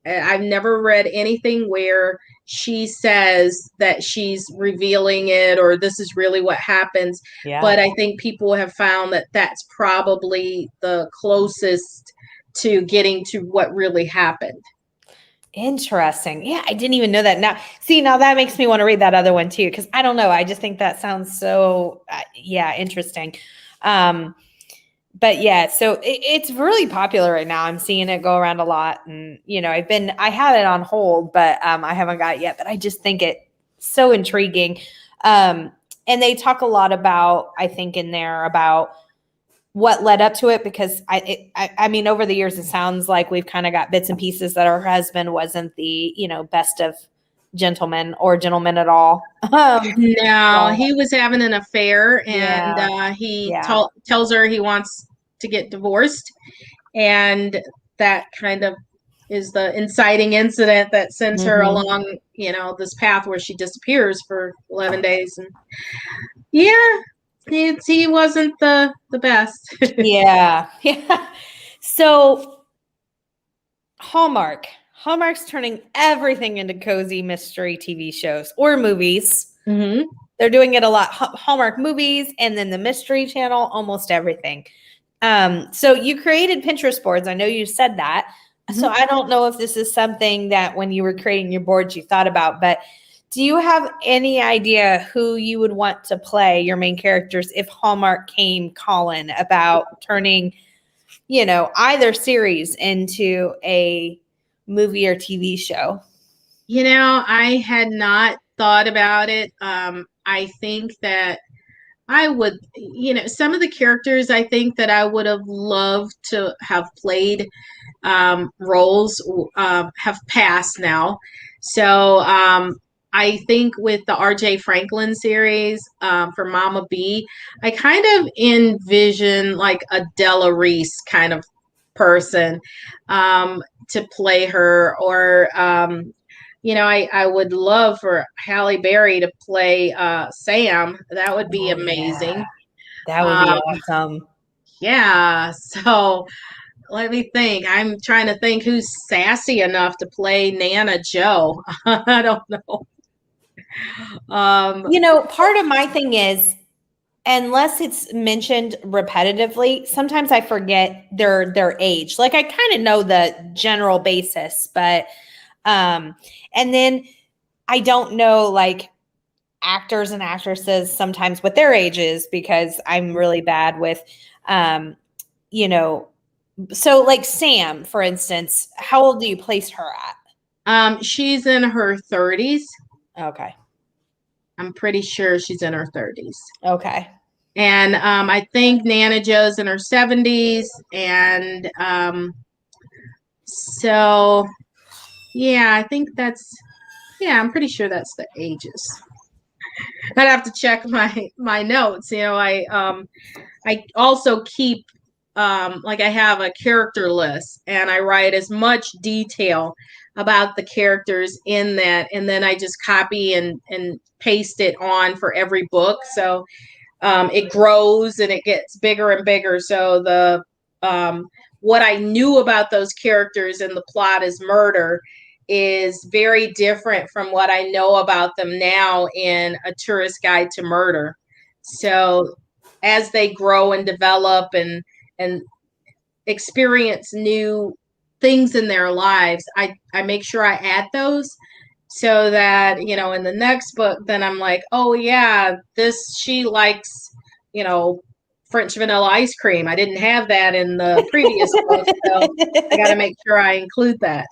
I've never read anything where she says that she's revealing it or this is really what happens. Yeah. But I think people have found that that's probably the closest to getting to what really happened. Interesting. Yeah, I didn't even know that. Now that makes me want to read that other one too, because I don't know. I just think that sounds so, interesting. But yeah, so it's really popular right now. I'm seeing it go around a lot, and I had it on hold, but I haven't got it yet. But I just think it's so intriguing, and they talk a lot about, I think, in there about what led up to it, because I mean, over the years, it sounds like we've kind of got bits and pieces that her husband wasn't the best of gentlemen or gentlemen at all. No, he was having an affair, and he tells her he wants to get divorced, and that kind of is the inciting incident that sends her along, this path where she disappears for 11 days. And he wasn't the best. Yeah. So Hallmark's turning everything into cozy mystery TV shows or movies. Mm-hmm. They're doing it a lot. Hallmark movies, and then the Mystery Channel, almost everything. So you created Pinterest boards. I know you said that. Mm-hmm. So I don't know if this is something that when you were creating your boards you thought about, but do you have any idea who you would want to play your main characters if Hallmark came calling about turning, either series into a movie or TV show? I had not thought about it. I think that I would, some of the characters I think that I would have loved to have played roles have passed now. So I think with the R.J. Franklin series for Mama B, I kind of envision like a Della Reese kind of person to play her, or I would love for Halle Berry to play Sam. That would be amazing. Yeah. That would be awesome. Yeah. So let me think. I'm trying to think who's sassy enough to play Nana Joe. I don't know. Part of my thing is, unless it's mentioned repetitively, sometimes I forget their age. Like I kind of know the general basis, but and then I don't know like actors and actresses sometimes what their age is, because I'm really bad with so like Sam, for instance, how old do you place her at? She's in her 30s. Okay. I'm pretty sure she's in her 30s. Okay. And I think Nana Joe's in her 70s. And so, yeah, I think I'm pretty sure that's the ages. I'd have to check my notes. I also keep like I have a character list, and I write as much detail about the characters in that, and then I just copy and paste it on for every book. So it grows and it gets bigger and bigger. So the what I knew about those characters in the plot is murder is very different from what I know about them now in A Tourist Guide to Murder. So as they grow and develop and experience new things in their lives, I make sure I add those so that, in the next book, then I'm like, oh yeah, she likes, French vanilla ice cream. I didn't have that in the previous book, so I got to make sure I include that.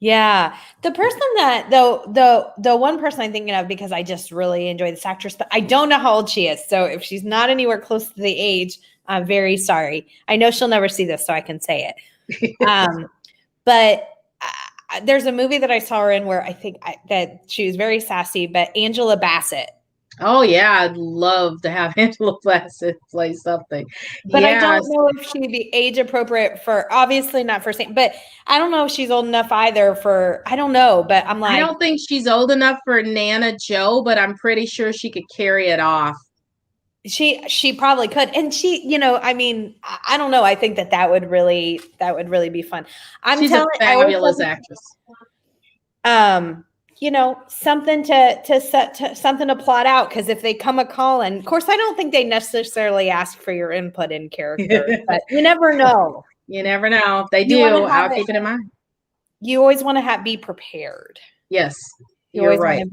Yeah. The person that the one person I'm thinking of, because I just really enjoy this actress, but I don't know how old she is. So if she's not anywhere close to the age, I'm very sorry. I know she'll never see this, so I can say it. But there's a movie that I saw her in where I think that she was very sassy, but Angela Bassett. Oh yeah, I'd love to have Angela Bassett play something. But I don't know if she'd be age appropriate for, obviously not for, but I don't know if she's old enough either for, I don't know, but I'm like. I don't think she's old enough for Nana Joe, but I'm pretty sure she could carry it off. She probably could. And I mean, I don't know. I think that would really be fun. She's a fabulous actress. Something to something to plot out, because if they come a call, and of course I don't think they necessarily ask for your input in character, but you never know. You never know. If they do, I'll keep it in mind. You always want to be prepared. Yes. You're right.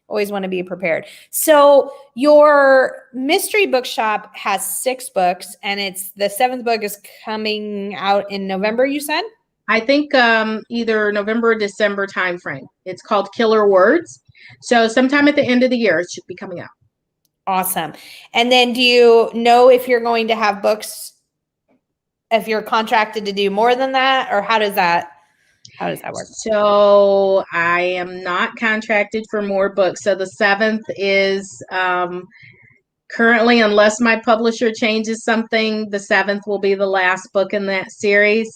Always want to be prepared. So your mystery bookshop has 6 books, and it's the 7th book is coming out in November, you said? I think either November or December timeframe. It's called Killer Words. So sometime at the end of the year, it should be coming out. Awesome. And then do you know if you're going to have books, if you're contracted to do more than that, or how does that work? So I am not contracted for more books. So the 7th is currently, unless my publisher changes something, the 7th will be the last book in that series.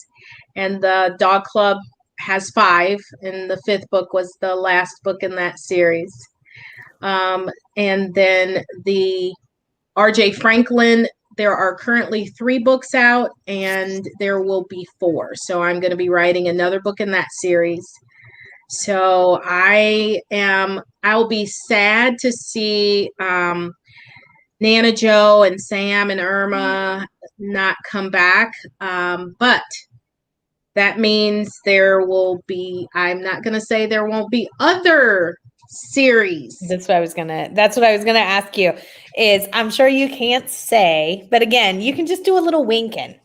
And the Dog Club has 5, and the 5th book was the last book in that series. And then the R.J. Franklin, there are currently 3 books out, and there will be 4. So I'm going to be writing another book in that series. So I'll be sad to see Nana Joe and Sam and Irma not come back. But that means there will be, I'm not going to say there won't be other series. That's what I was going to ask you, is I'm sure you can't say, but again, you can just do a little winking,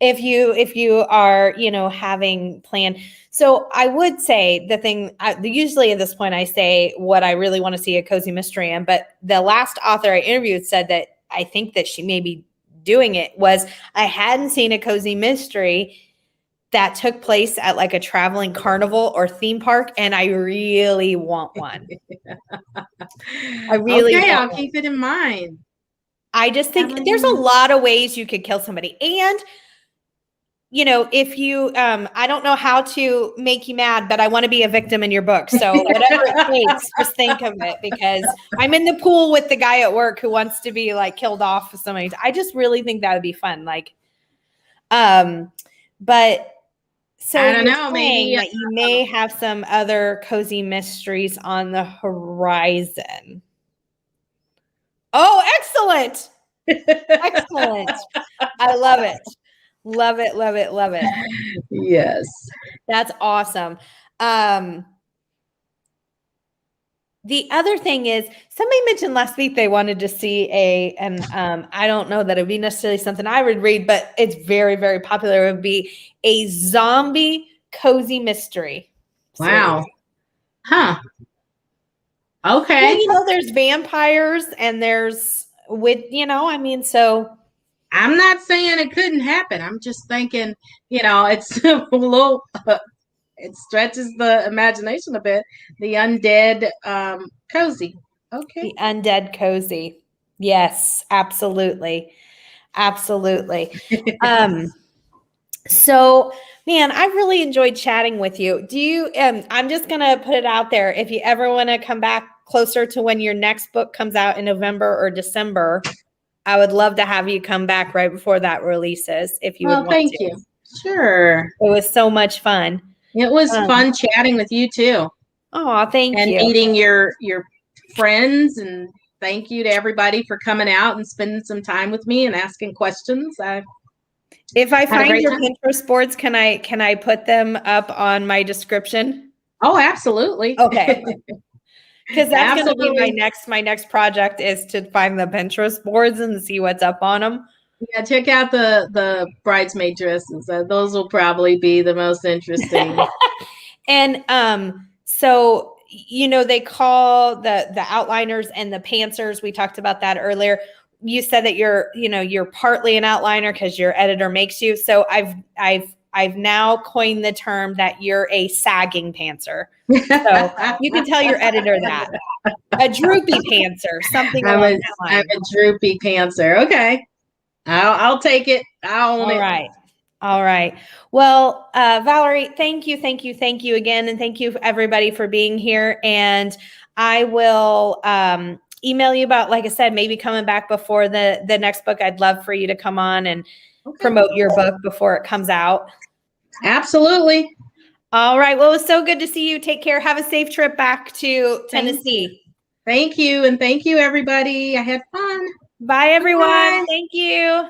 if you are, having planned. So I would say the thing, usually at this point I say what I really want to see a cozy mystery in, but the last author I interviewed said that I think that she may be doing it was, I hadn't seen a cozy mystery that took place at like a traveling carnival or theme park, and I really want one. I'll keep it in mind. I just think there's a lot of ways you could kill somebody, and you know, if you, I don't know how to make you mad, but I want to be a victim in your book. So whatever it takes, just think of it, because I'm in the pool with the guy at work who wants to be like killed off with somebody. I just really think that would be fun. Like, but so I don't you're know, saying maybe that you may have some other cozy mysteries on the horizon. Oh, excellent. Excellent. I love it. Love it, love it, love it. Yes. That's awesome. The other thing is, somebody mentioned last week they wanted to see and I don't know that it would be necessarily something I would read, but it's very, very popular. It would be a zombie cozy mystery series. Wow. Huh. Okay. Well, you know, there's vampires and there's I mean, so I'm not saying it couldn't happen. I'm just thinking, it's a little, it stretches the imagination a bit. The undead cozy. Okay. the undead cozy. Yes, absolutely. Absolutely. So, man, I really enjoyed chatting with you. Do you, I'm just going to put it out there. If you ever want to come back closer to when your next book comes out in November or December, I would love to have you come back right before that releases, if you would want thank to. you. Sure. It was so much fun. It was fun chatting with you too. Oh, thank and you. meeting your friends, and thank you to everybody for coming out and spending some time with me and asking questions. If I find your time. Pinterest boards, can I put them up on my description? Oh, absolutely. Okay. Because that's going to be Absolutely. my next project, is to find the Pinterest boards and see what's up on them. Yeah, check out the bridesmaid dresses. Those will probably be the most interesting. And so they call the outliners and the pantsers. We talked about that earlier. You said that you're partly an outliner because your editor makes you. So I've now coined the term that you're a sagging pantser. So you can tell your editor that. A droopy pantser, something along that line. I'm a droopy pantser. Okay. I'll take it. I'll own it. Right. All right. Well, Valerie, thank you again. And thank you everybody for being here. And I will email you about, like I said, maybe coming back before the next book. I'd love for you to come on and promote your book before it comes out. Absolutely. All right. Well, it was so good to see you. Take care. Have a safe trip back to Tennessee. Thank you. And thank you, everybody. I had fun. Bye, everyone. Bye. Thank you.